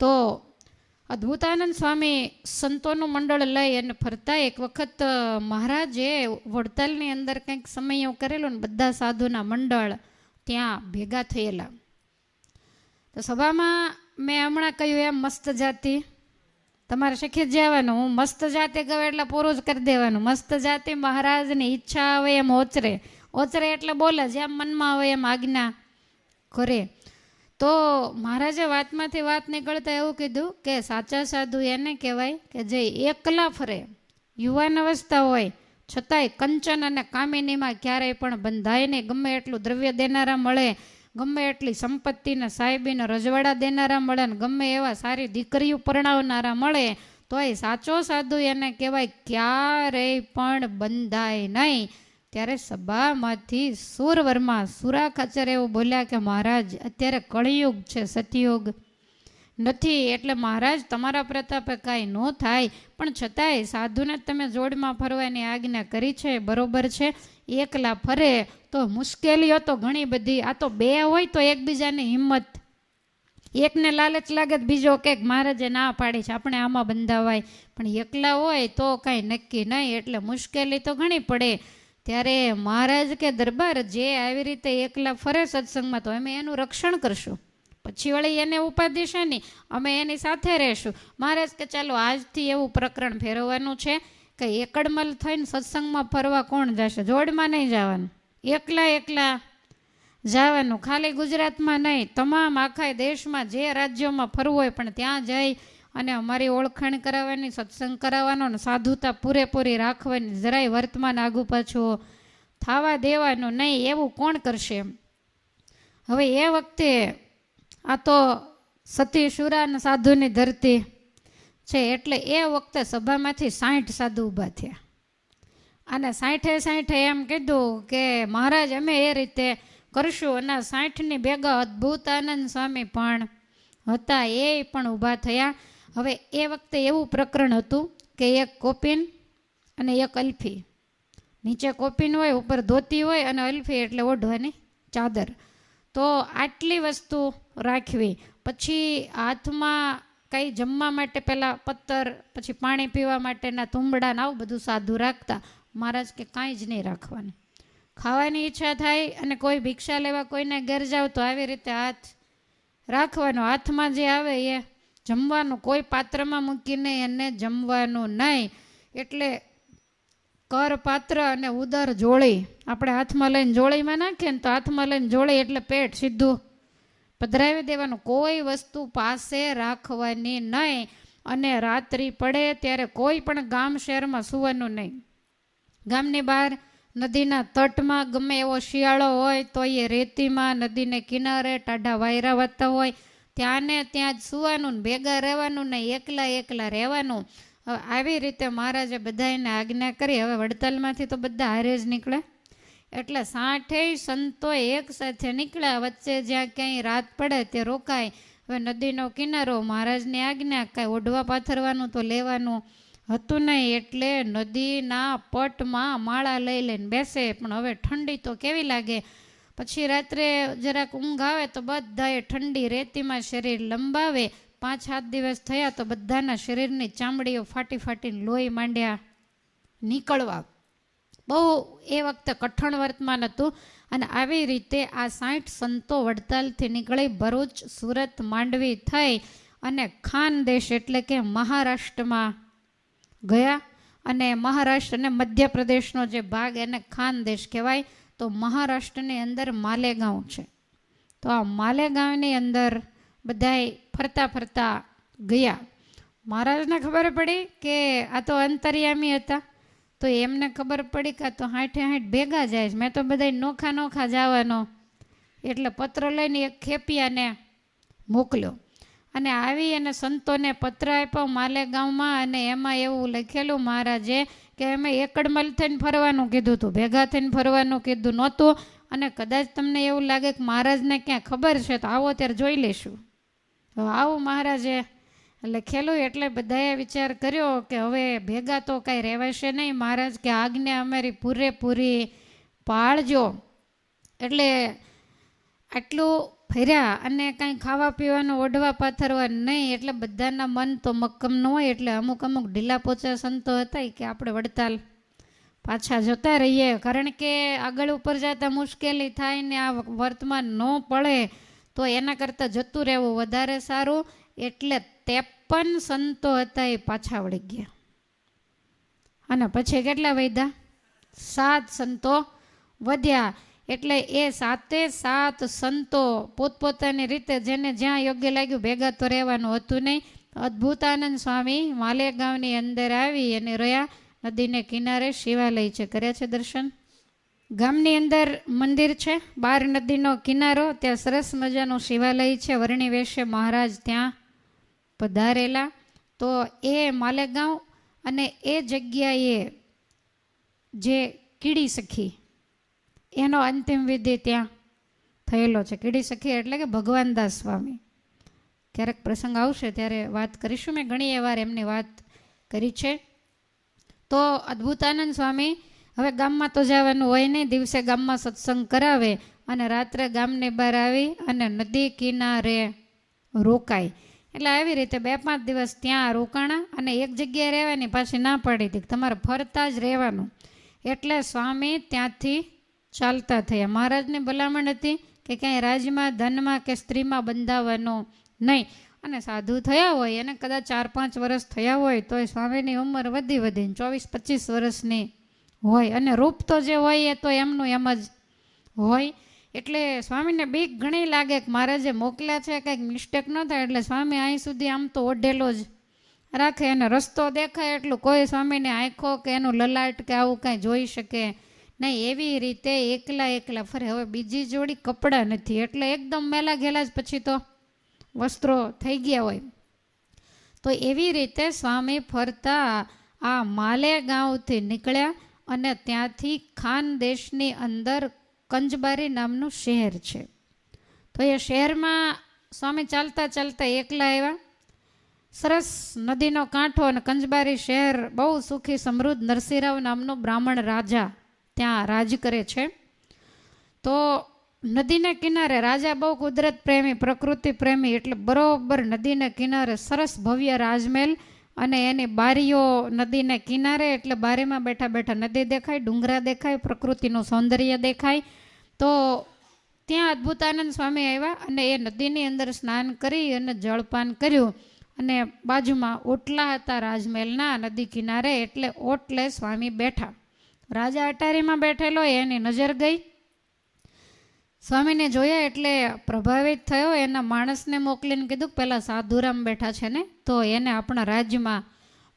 તો અદ્ભુતાનંદ સ્વામી સંતોનું મંડળ લઈ અને ફરતા એક વખત મહારાજે વડતાલની અંદર કંઈક સમયો કરેલો ને બધા સાધુના મંડળ ત્યાં ભેગા થયેલા. તો સભામાં મેં હમણાં કહ્યું એમ મસ્ત જાતિ તમારે શીખી જ જવાનું. હું મસ્ત જાતિ કહું એટલે પૂરું જ કરી દેવાનું. મસ્ત જાતિ મહારાજની ઈચ્છા આવે એમ ઓચરે, ઓચરે એટલે બોલે, જેમ મનમાં આવે એમ આજ્ઞા કરે. તો મહારાજે વાતમાંથી વાત નીકળતા એવું કીધું કે સાચા સાધુ એને કહેવાય કે જે એકલા ફરે, યુવાન અવસ્થા હોય છતાંય કંચન અને કામિનીમાં ક્યારેય પણ બંધાય નહીં. ગમે એટલું દ્રવ્ય દેનારા મળે, ગમે એટલી સંપત્તિને સાહેબીને રજવાડા દેનારા મળે ને ગમે એવા સારી દીકરીઓ પરણાવનારા મળે, તોય સાચો સાધુ એને કહેવાય ક્યારેય પણ બંધાય નહીં. ત્યારે સભામાંથી સુરવર્મા સુરાખાચર એવું બોલ્યા કે મહારાજ અત્યારે કળિયુગ છે, સતયુગ નથી, એટલે મહારાજ તમારા પ્રતાપે કાંઈ ન થાય, પણ છતાંય સાધુને તમે જોડમાં ફરવાની આજ્ઞા કરી છે, બરોબર છે. એકલા ફરે તો મુશ્કેલીઓ તો ઘણી બધી. આ તો બે હોય તો એકબીજાની હિંમત, એકને લાલચ લાગે તો બીજો કે મહારાજે ના પાડી છે આપણે આમાં બંધાવાય, પણ એકલા હોય તો કાંઈ નક્કી નહીં, એટલે મુશ્કેલી તો ઘણી પડે. ત્યારે મહારાજ કે દરબાર જે આવી રીતે એકલા ફરે સત્સંગમાં તો અમે એનું રક્ષણ કરશું, પછી વળી એને ઉપાધિ છે નહીં, અમે એની સાથે રહેશું. મહારાજ કે ચાલો આજથી એવું પ્રકરણ ફેરવવાનું છે કે એકડમલ થઈને સત્સંગમાં ફરવા કોણ જશે, જોડમાં નહીં જવાનું, એકલા એકલા જવાનું. ખાલી ગુજરાતમાં નહીં, તમામ આખા દેશમાં જે રાજ્યોમાં ફરવું હોય પણ ત્યાં જઈ અને અમારી ઓળખાણ કરાવવાની, સત્સંગ કરાવવાનો ને સાધુતા પૂરેપૂરી રાખવાની, જરાય વર્તમાન આગુ પાછું થવા દેવાનું નહીં. એવું કોણ કરશે? હવે એ વખતે આ તો સતી શુરા અને સાધુની ધરતી છે, એટલે એ વખતે સભામાંથી 60 સાધુ ઊભા થયા અને 60 એમ કીધું કે મહારાજ અમે એ રીતે કરશું. અને 60ની ભેગા અદ્ભુતાનંદ સ્વામી પણ હતા, એ પણ ઊભા થયા. હવે એ વખતે એવું પ્રકરણ હતું કે એક કોપીન અને એક અલ્ફી, નીચે કોપીન હોય, ઉપર ધોતી હોય, અને અલ્ફી એટલે ઓઢવાની ચાદર. તો આટલી વસ્તુ રાખવી. પછી હાથમાં કંઈ જમવા માટે પહેલાં પત્તર, પછી પાણી પીવા માટેના તુંબડા ને આવું બધું સાધુ રાખતા. મહારાજ કે કાંઈ જ નહીં રાખવાનું. ખાવાની ઈચ્છા થાય અને કોઈ ભિક્ષા લેવા કોઈને ઘેર જાવ તો આવી રીતે હાથ રાખવાનો, હાથમાં જે આવે એ જમવાનું, કોઈ પાત્રમાં મૂકીને એને જમવાનું નહીં. એટલે કર પાત્ર અને ઉદર જોળી આપણે હાથમાં લઈને જોળીમાં નાખીએ ને તો હાથમાં લઈને જોળી એટલે પેટ સીધું પધરાવી દેવાનું, કોઈ વસ્તુ પાસે રાખવાની નહીં. અને રાત્રિ પડે ત્યારે કોઈ પણ ગામ શહેરમાં સૂવાનું નહીં. ગામની બહાર નદીના તટમાં ગમે એવો શિયાળો હોય તો એ રેતીમાં નદીને કિનારે ટાઢા વાયરા વાતા હોય ત્યાં ને ત્યાં જ સૂવાનું, ભેગા રહેવાનું નહીં, એકલા એકલા રહેવાનું. હવે આવી રીતે મહારાજે બધાને આજ્ઞા કરી. હવે વડતાલમાંથી તો બધા હારે જ નીકળે, એટલે 60 સંતો એક સાથે નીકળ્યા. વચ્ચે જ્યાં ક્યાંય રાત પડે તે રોકાય. હવે નદીનો કિનારો, મહારાજની આજ્ઞા, કાંઈ ઓઢવા પાથરવાનું તો લેવાનું હતું નહીં, એટલે નદીના પટમાં માળા લઈ લઈને બેસે. પણ હવે ઠંડી તો કેવી લાગે. પછી રાત્રે જરાક ઊંઘ આવે તો બધાએ ઠંડી રેતીમાં શરીર લંબાવે. 5-7 દિવસ થયા તો બધાના શરીરની ચામડીઓ ફાટી ફાટીને લોહી માંડ્યા નીકળવા. બહુ એ વખતે કઠણ વર્તમાન હતું. અને આવી રીતે આ 60 સંતો વડતાલથી નીકળી ભરૂચ, સુરત, માંડવી થઈ અને ખાનદેશ એટલે કે મહારાષ્ટ્રમાં ગયા. અને મહારાષ્ટ્ર અને મધ્યપ્રદેશનો જે ભાગ એને ખાનદેશ કહેવાય. તો મહારાષ્ટ્રની અંદર માલેગાંવ છે. તો આ માલેગાંવની અંદર બધાય ફરતા ફરતા ગયા. મહારાજને ખબર પડી કે આ તો અંતર્યામી હતા, તો એમને ખબર પડી કે આ તો 60 ભેગા જાય છે, મેં તો બધા નોખા નોખા જવાનો, એટલે પત્ર લઈને એક ખેપિયાને મોકલ્યો. અને આવી અને સંતોને પત્ર આપ્યો માલેગાંવમાં. અને એમાં એવું લખેલું મહારાજે કે અમે એકડમલ થઈને ફરવાનું કીધું હતું, ભેગા થઈને ફરવાનું કીધું નહોતું. અને કદાચ તમને એવું લાગે કે મહારાજને ક્યાં ખબર છે તો આવો ત્યારે જોઈ લેશું. આવું મહારાજે લખેલું. એટલે બધાએ વિચાર કર્યો કે હવે ભેગા તો કાંઈ રહેવાશે નહીં. મહારાજ કે આજ્ઞા અમારી પૂરેપૂરી પાળજો. એટલે આટલું ફર્યા અને કાંઈ ખાવા પીવાનું ઓઢવા પાથરવા નહીં, એટલે બધાના મન તો મક્કમ ન હોય, એટલે અમુક ઢીલા પોચા સંતો હતા કે આપણે વડતાલ પાછા જતા રહીએ, કારણ કે આગળ ઉપર જતા મુશ્કેલી થાય ને આ વર્તમાન ન પડે તો એના કરતાં જતું રહેવું વધારે સારું. એટલે 53 સંતો હતા એ પાછા વળી ગયા. અને પછી કેટલા વધ્યા? 7 સંતો વધ્યા. એટલે એ 7 સંતો પોતપોતાની રીતે જેને જ્યાં યોગ્ય લાગ્યું ભેગા તો રહેવાનું હતું નહીં. અદ્ભુતાનંદ સ્વામી માલેગાંવની અંદર આવી અને રહ્યા. નદીને કિનારે શિવાલય છે, કર્યા છે દર્શન. ગામની અંદર મંદિર છે, બાર નદીનો કિનારો, ત્યાં સરસ મજાનું શિવાલય છે. વર્ણી વેશે મહારાજ ત્યાં પધારેલા. તો એ માલેગાંવ અને એ જગ્યાએ જે કીડી સખી એનો અંતિમ વિધિ ત્યાં થયેલો છે. કીડી સખી એટલે કે ભગવાનદાસ સ્વામી. ક્યારેક પ્રસંગ આવશે ત્યારે વાત કરીશું. મેં ઘણી વાર એમની વાત કરી છે. તો અદ્ભુતાનંદ સ્વામી હવે ગામમાં તો જવાનું હોય નહીં, દિવસે ગામમાં સત્સંગ કરાવે અને રાત્રે ગામની બહાર આવી અને નદી કિનારે રોકાય. એટલે આવી રીતે 2-5 દિવસ ત્યાં રોકાણા અને એક જગ્યાએ રહેવાની પાછી ના પાડી હતી, તમારે ફરતા જ રહેવાનું. એટલે સ્વામી ત્યાંથી ચાલતા થયા. મહારાજની ભલામણ હતી કે ક્યાંય રાજમાં, ધનમાં કે સ્ત્રીમાં બંધાવવાનું નહીં. અને સાધુ થયા હોય અને કદાચ 4-5 વર્ષ થયા હોય તો સ્વામીની ઉંમર વધીને 24-25 વર્ષની હોય અને રૂપ તો જે હોય એ તો એમનું એમ જ હોય. એટલે સ્વામીને બીક ઘણી લાગે કે મહારાજે મોકલ્યા છે, કંઈક મિસ્ટેક ન થાય. એટલે સ્વામી અહીં સુધી આમ તો ઓઢેલો જ રાખે અને રસ્તો દેખાય એટલું કોઈ સ્વામીને આંખો કે એનું લલાટ કે આવું કાંઈ જોઈ શકે નહીં. એવી રીતે એકલા ફરે. હવે બીજી જોડી કપડાં નથી એટલે એકદમ મેલા ઘેલા જ પછી તો વસ્ત્રો થઈ ગયા હોય. તો એવી રીતે સ્વામી ફરતા આ માલેગાંવથી નીકળ્યા અને ત્યાંથી ખાનદેશની અંદર કંજબારી નામનું શહેર છે. તો એ શહેરમાં સ્વામી ચાલતા એકલા આવ્યા. સરસ નદીનો કાંઠો અને કંજબારી શહેર બહુ સુખી સમૃદ્ધ. નરસિંહરાવ નામનો બ્રાહ્મણ રાજા ત્યાં રાજ કરે છે. તો નદીના કિનારે રાજા બહુ કુદરત પ્રેમી, પ્રકૃતિ પ્રેમી, એટલે બરોબર નદીના કિનારે સરસ ભવ્ય રાજમહેલ અને એની બારીઓ નદીના કિનારે, એટલે બારીમાં બેઠા નદી દેખાય, ડુંગરા દેખાય, પ્રકૃતિનું સૌંદર્ય દેખાય. તો ત્યાં અદ્ભુતાનંદ સ્વામી આવ્યા અને એ નદીની અંદર સ્નાન કરી અને જળપાન કર્યું. અને બાજુમાં ઓટલા હતા રાજમહેલના નદી કિનારે, એટલે ઓટલે સ્વામી બેઠા. રાજા અટારીમાં બેઠેલો એની નજર ગઈ. સ્વામીને જોયા એટલે પ્રભાવિત થયો. એના માણસને મોકલીને કીધું પહેલાં સાધુરામ બેઠા છે ને, તો એને આપણા રાજ્યમાં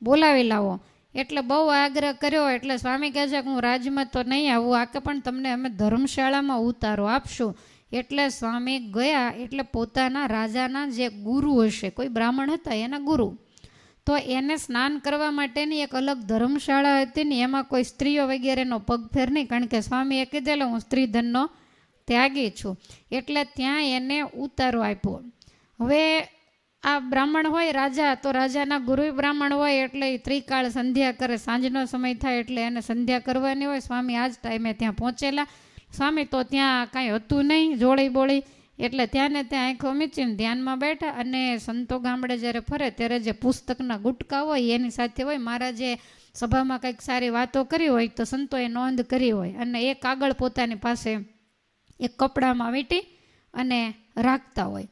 બોલાવી લાવો. એટલે બહુ આગ્રહ કર્યો. એટલે સ્વામી કહે છે કે હું રાજ્યમાં તો નહીં આવું, આકે પણ તમને અમે ધર્મશાળામાં ઉતારો આપશું. એટલે સ્વામી ગયા. એટલે પોતાના રાજાના જે ગુરુ હશે, કોઈ બ્રાહ્મણ હતા એના ગુરુ, તો એને સ્નાન કરવા માટેની એક અલગ ધર્મશાળા હતી ને એમાં કોઈ સ્ત્રીઓ વગેરેનો પગફેર નહીં, કારણ કે સ્વામીએ કીધેલો હું સ્ત્રી ધનનો ત્યાગી છું. એટલે ત્યાં એને ઉતારો આપ્યો. હવે આ બ્રાહ્મણ હોય રાજા, તો રાજાના ગુરુ બ્રાહ્મણ હોય એટલે એ ત્રિકાળ સંધ્યા કરે. સાંજનો સમય થાય એટલે એને સંધ્યા કરવાની હોય. સ્વામી આ જ ટાઈમે ત્યાં પહોંચેલા. સ્વામી તો ત્યાં કાંઈ હતું નહીં, જોડી બોળી, એટલે ત્યાં ને ત્યાં આંખો મીચીને ધ્યાનમાં બેઠા. અને સંતો ગામડે જ્યારે ફરે ત્યારે જે પુસ્તકના ગુટકા હોય એની સાથે હોય. મહારાજે સભામાં કંઈક સારી વાતો કરી હોય તો સંતોએ નોંધ કરી હોય અને એ કાગળ પોતાની પાસે એક કપડામાં વીંટી અને રાખતા હોય.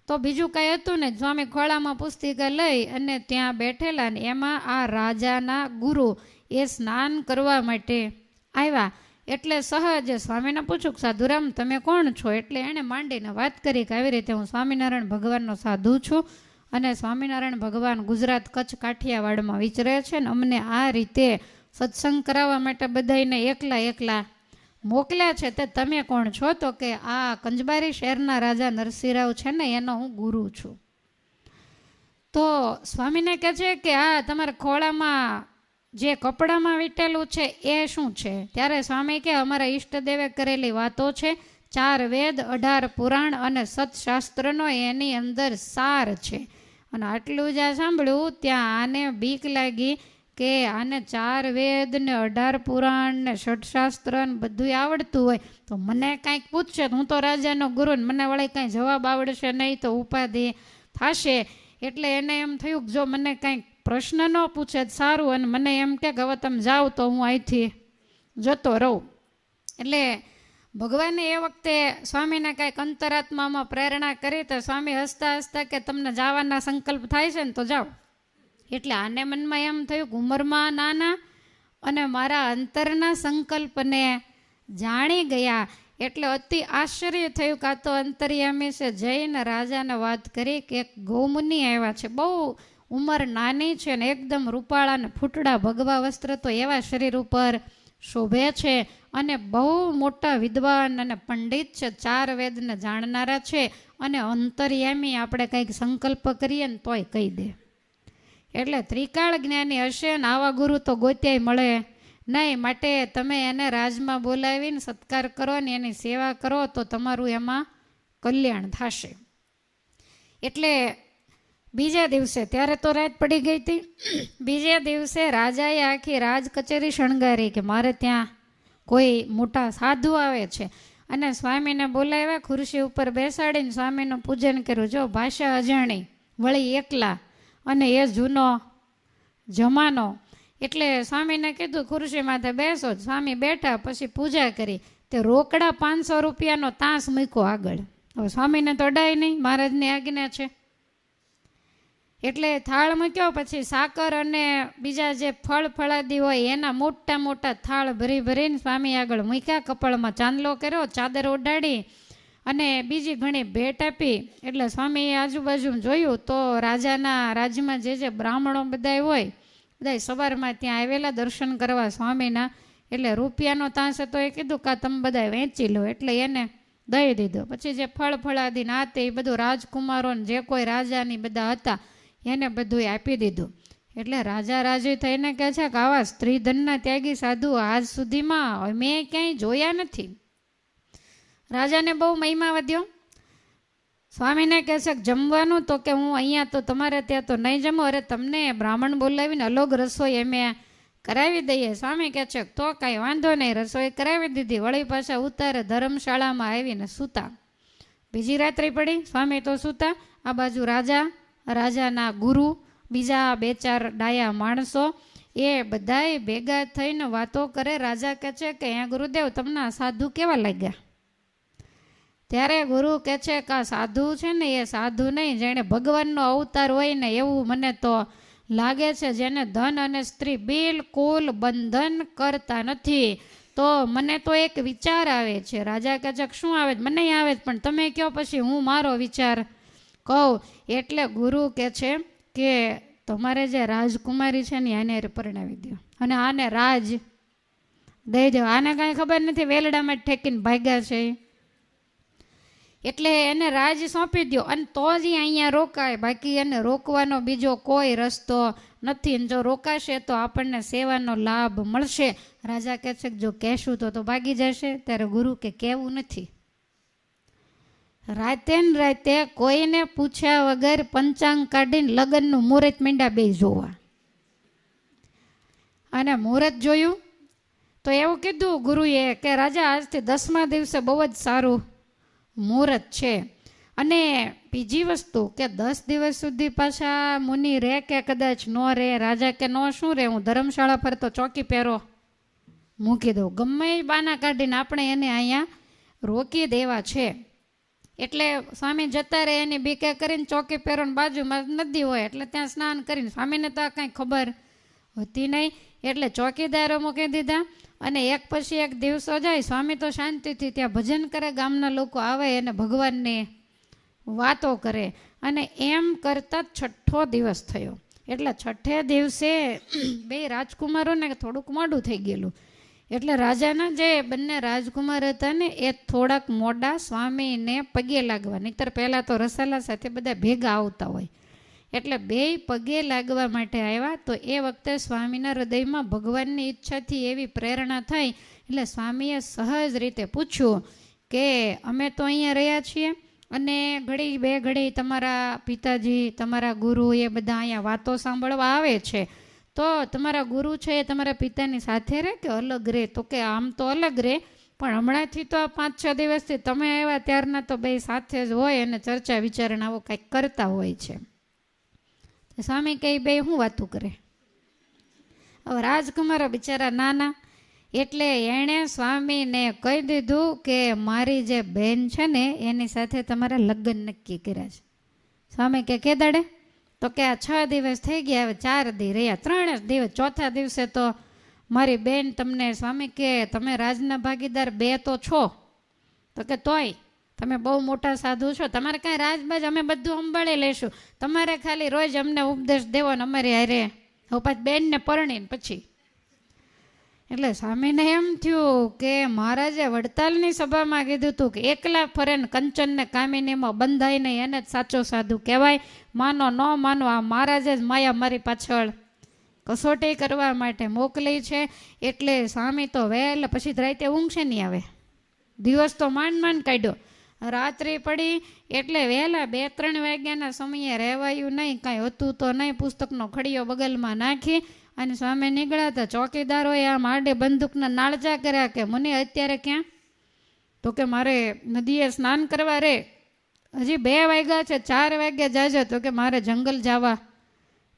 તો બીજું કાંઈ હતું ને, સ્વામી ખોળામાં પુસ્તિકા લઈ અને ત્યાં બેઠેલા ને એમાં આ રાજાના ગુરુ એ સ્નાન કરવા માટે આવ્યા. એટલે સહજ સ્વામીને પૂછ્યું સાધુરામ તમે કોણ છો? એટલે એણે માંડીને વાત કરી કે આવી રીતે હું સ્વામિનારાયણ ભગવાનનો સાધુ છું અને સ્વામિનારાયણ ભગવાન ગુજરાત કચ્છ કાઠિયાવાડમાં વિચરે છે ને અમને આ રીતે સત્સંગ કરાવવા માટે બધાને એકલા મોકલ્યા છે. તે તમે કોણ છો? તો કે આ કંજબારી શહેરના રાજા નરસિંહરાવ છે ને એનો હું ગુરુ છું. તો સ્વામીને કહે છે કે આ તમારા ખોળામાં જે કપડામાં વીટેલું છે એ શું છે? ત્યારે સ્વામી કે અમારા ઈષ્ટદેવે કરેલી વાતો છે, 4 વેદ 18 પુરાણ અને સતશાસ્ત્રનો એની અંદર સાર છે. અને આટલું જ્યાં સાંભળ્યું ત્યાં આને બીક લાગી કે આને 4 વેદ ને 18 પુરાણ ને ષટશાસ્ત્ર ને બધું આવડતું હોય તો મને કાંઈક પૂછશે તો હું તો રાજાનો ગુરુ ને મને વળી કાંઈ જવાબ આવડશે નહીં તો ઉપાધિ થશે. એટલે એને એમ થયું કે જો મને કાંઈક પ્રશ્ન ન પૂછે સારું, અને મને એમ કે હવે તમે જાઓ તો હું અહીંથી જતો રહું. એટલે ભગવાને એ વખતે સ્વામીને કાંઈક અંતરાત્મામાં પ્રેરણા કરી તો સ્વામી હસતા હસતા કે તમને જવાના સંકલ્પ થાય છે ને તો જાઓ. એટલે આને મનમાં એમ થયું કે ઉંમરમાં નાના અને મારા અંતરના સંકલ્પને જાણી ગયા. એટલે અતિ આશ્ચર્ય થયું કે આ તો અંતર્યામી છે. જઈને રાજાને વાત કરી કે એક ગૌમુનિ આવ્યા છે, બહુ ઉંમર નાની છે ને એકદમ રૂપાળા ને ફૂટડા ભગવા વસ્ત્ર તો એવા શરીર ઉપર શોભે છે અને બહુ મોટા વિદ્વાન અને પંડિત છે, 4 વેદને જાણનારા છે અને અંતર્યામી આપણે કંઈક સંકલ્પ કરીએ ને તોય કહી દે. એટલે ત્રિકાળ જ્ઞાની હશે ને આવા ગુરુ તો ગોત્યાય મળે નહીં. માટે તમે એને રાજમાં બોલાવીને સત્કાર કરો ને એની સેવા કરો તો તમારું એમાં કલ્યાણ થશે. એટલે બીજા દિવસે, ત્યારે તો રાત પડી ગઈ હતી, બીજા દિવસે રાજાએ આખી રાજ કચેરી શણગારી કે મારે ત્યાં કોઈ મોટા સાધુ આવે છે. અને સ્વામીને બોલાવ્યા, ખુરશી ઉપર બેસાડીને સ્વામીનું પૂજન કર્યું. જો ભાષા અજાણી, વળી એકલા, અને એ જૂનો જમાનો. એટલે સ્વામીને કીધું ખુરશી માથે બેસો. સ્વામી બેઠા, પછી પૂજા કરી. તે રોકડા 500 રૂપિયાનો તાંસ મૂક્યો આગળ. હવે સ્વામીને તો અડાય નહીં, મહારાજની આજ્ઞા છે. એટલે થાળ મૂક્યો, પછી સાકર અને બીજા જે ફળ ફળાદી હોય એના મોટા મોટા થાળ ભરી ભરીને સ્વામી આગળ મૂક્યા. કપાળમાં ચાંદલો કર્યો, ચાદર ઓઢાડી અને બીજી ઘણી ભેટ આપી. એટલે સ્વામીએ આજુબાજુ જોયું તો રાજાના રાજ્યમાં જે બ્રાહ્મણો બધા હોય, બધા સવારમાં ત્યાં આવેલા દર્શન કરવા સ્વામીના. એટલે રૂપિયાનો તાંસ હતો એ કીધું કે તમે બધા વેચી લો. એટલે એને દઈ દીધો. પછી જે ફળ ફળાદી ના તે એ બધું રાજકુમારો જે કોઈ રાજાની બધા હતા એને બધું આપી દીધું. એટલે રાજા રાજી થઈને કહે છે કે આવા સ્ત્રીધનના ત્યાગી સાધુ આજ સુધીમાં મેં ક્યાંય જોયા નથી. રાજાને બહુ મહિમા વધ્યો. સ્વામીને કહે છે કે જમવાનું, તો કે હું અહીંયા તો તમારે ત્યાં તો નહીં જમો. અરે તમને બ્રાહ્મણ બોલાવીને અલગ રસોઈ અમે કરાવી દઈએ. સ્વામી કહે છે તો કાંઈ વાંધો નહીં, રસોઈ કરાવી દીધી. વળી પાછા ઉતારે ધર્મશાળામાં આવીને સૂતા. બીજી રાત્રિ પડી, સ્વામી તો સૂતા. આ બાજુ રાજાના ગુરુ, બીજા 2-4 ડાયા માણસો એ બધાય ભેગા થઈને વાતો કરે. રાજા કહે છે કે હે ગુરુદેવ, તમને આ સાધુ કેવા લાગ્યા? ત્યારે ગુરુ કહે છે કે આ સાધુ છે ને એ સાધુ નહીં, જેણે ભગવાનનો અવતાર હોય ને એવું મને તો લાગે છે, જેને ધન અને સ્ત્રી બિલકુલ બંધન કરતા નથી. તો મને તો એક વિચાર આવે છે. રાજા કહે છે શું આવે? મને આવે, પણ તમે કહો પછી હું મારો વિચાર કહું. એટલે ગુરુ કહે છે કે તમારે જે રાજકુમારી છે ને આને પરણાવી દો અને આને રાજ દઈ દો. આને કાંઈ ખબર નથી, વેલડામાં જ ઠેકીને ભાગ્યા છે. એટલે એને રાજ સોંપી દો અને તો જ અહીંયા રોકાય, બાકી એને રોકવાનો બીજો કોઈ રસ્તો નથી. જો રોકાશે તો આપણને સેવાનો લાભ મળશે. રાજા કહે છે કે જો કહેશું તો ભાગી જશે. ત્યારે ગુરુ કે કહેવું નથી. રાતે ને રાતે કોઈને પૂછ્યા વગર પંચાંગ કાઢીને લગ્નનું મુહૂર્ત માંડ્યા બે જોવા. અને મુહૂર્ત જોયું તો એવું કીધું ગુરુએ કે રાજા આજથી 10મા દિવસે બહુ જ સારું મુહૂર્ત છે. અને બીજી વસ્તુ કે 10 દિવસ સુધી પાછા મુનિ રહે કે કદાચ ન રહે. રાજા કે નો શું રહે, હું ધર્મશાળા પર તો ચોકી પહેરો મૂકી દઉં, ગમે એ બાના કાઢીને આપણે એને અહીંયા રોકી દેવા છે. એટલે સ્વામી જતા રહે એની બીકે કરીને ચોકી પહેરો ને બાજુમાં નદી હોય એટલે ત્યાં સ્નાન કરીને, સ્વામીને તો કાંઈ ખબર હતી નહીં એટલે ચોકીદારો મૂકી દીધા. અને એક પછી એક દિવસો જાય, સ્વામી તો શાંતિથી ત્યાં ભજન કરે, ગામના લોકો આવે અને ભગવાનની વાતો કરે. અને એમ કરતાં 6ઠો દિવસ થયો. એટલે 6ઠે દિવસે બે રાજકુમારોને થોડુંક મોડું થઈ ગયેલું. એટલે રાજાના જે બંને રાજકુમાર હતા ને એ થોડાક મોડા સ્વામીને પગે લાગવા, નહીતર પહેલાં તો રસાલા સાથે બધા ભેગા આવતા હોય. એટલે બેય પગે લાગવા માટે આવ્યા. તો એ વખતે સ્વામીના હૃદયમાં ભગવાનની ઈચ્છાથી એવી પ્રેરણા થઈ. એટલે સ્વામીએ સહજ રીતે પૂછ્યું કે અમે તો અહીંયા રહ્યા છીએ અને ઘડી બે ઘડી તમારા પિતાજી, તમારા ગુરુ એ બધા અહીંયા વાતો સાંભળવા આવે છે, તો તમારા ગુરુ છે એ તમારા પિતાની સાથે રહે કે અલગ રહે? તો કે આમ તો અલગ રહે, પણ હમણાંથી તો 5-6 દિવસથી તમે આવ્યા ત્યારના તો બે સાથે જ હોય અને ચર્ચા વિચારણાઓ કંઈક કરતા હોય છે. સ્વામી કહે બે શું વાતું કરે? હવે રાજકુમારો બિચારા નાના, એટલે એણે સ્વામીને કહી દીધું કે મારી જે બેન છે ને એની સાથે તમારા લગ્ન નક્કી કર્યા છે. સ્વામી કે દાડે? તો કે આ 6 દિવસ થઈ ગયા, હવે 4 દી રહ્યા, 3 જ દિવસ, ચોથા દિવસે તો મારી બેન તમને. સ્વામી કે તમે રાજના ભાગીદાર 2 તો છો, તો કે તોય તમે બહુ મોટા સાધુ છો, તમારે કાંઈ રાજબાજ અમે બધું સંભાળી લઈશું, તમારે ખાલી રોજ અમને ઉપદેશ દેવો ને અમારી હારે હવે પાછી બેનને પરણીને પછી. એટલે સ્વામીને એમ થયું કે મહારાજે વડતાલની સભામાં કીધું હતું કે એકલા ફરે ને કંચનને કામિનીમાં બંધાય નહીં, એને જ સાચો સાધુ કહેવાય. માનો ન માનો, આ મહારાજે જ માયા મારી પાછળ કસોટી કરવા માટે મોકલી છે. એટલે સ્વામી તો વહેલા પછી રાતે ઊંઘશે નહીં આવે, દિવસ તો માંડ કાઢ્યો, રાત્રિ પડી એટલે વહેલા 2-3 વાગ્યાના સમયે રહેવાયું નહીં, કાંઈ હતું તો નહીં, પુસ્તકનો ખડીયો બગલમાં નાખી અને સ્વામી નીકળ્યા હતા. ચોકીદારોએ આમ આડે બંદૂકના નાળજા કર્યા કે મને અત્યારે ક્યાં? તો કે મારે નદીએ સ્નાન કરવા રે, હજી 2 વાગ્યા છે, 4 વાગ્યા જાજે, તો કે મારે જંગલ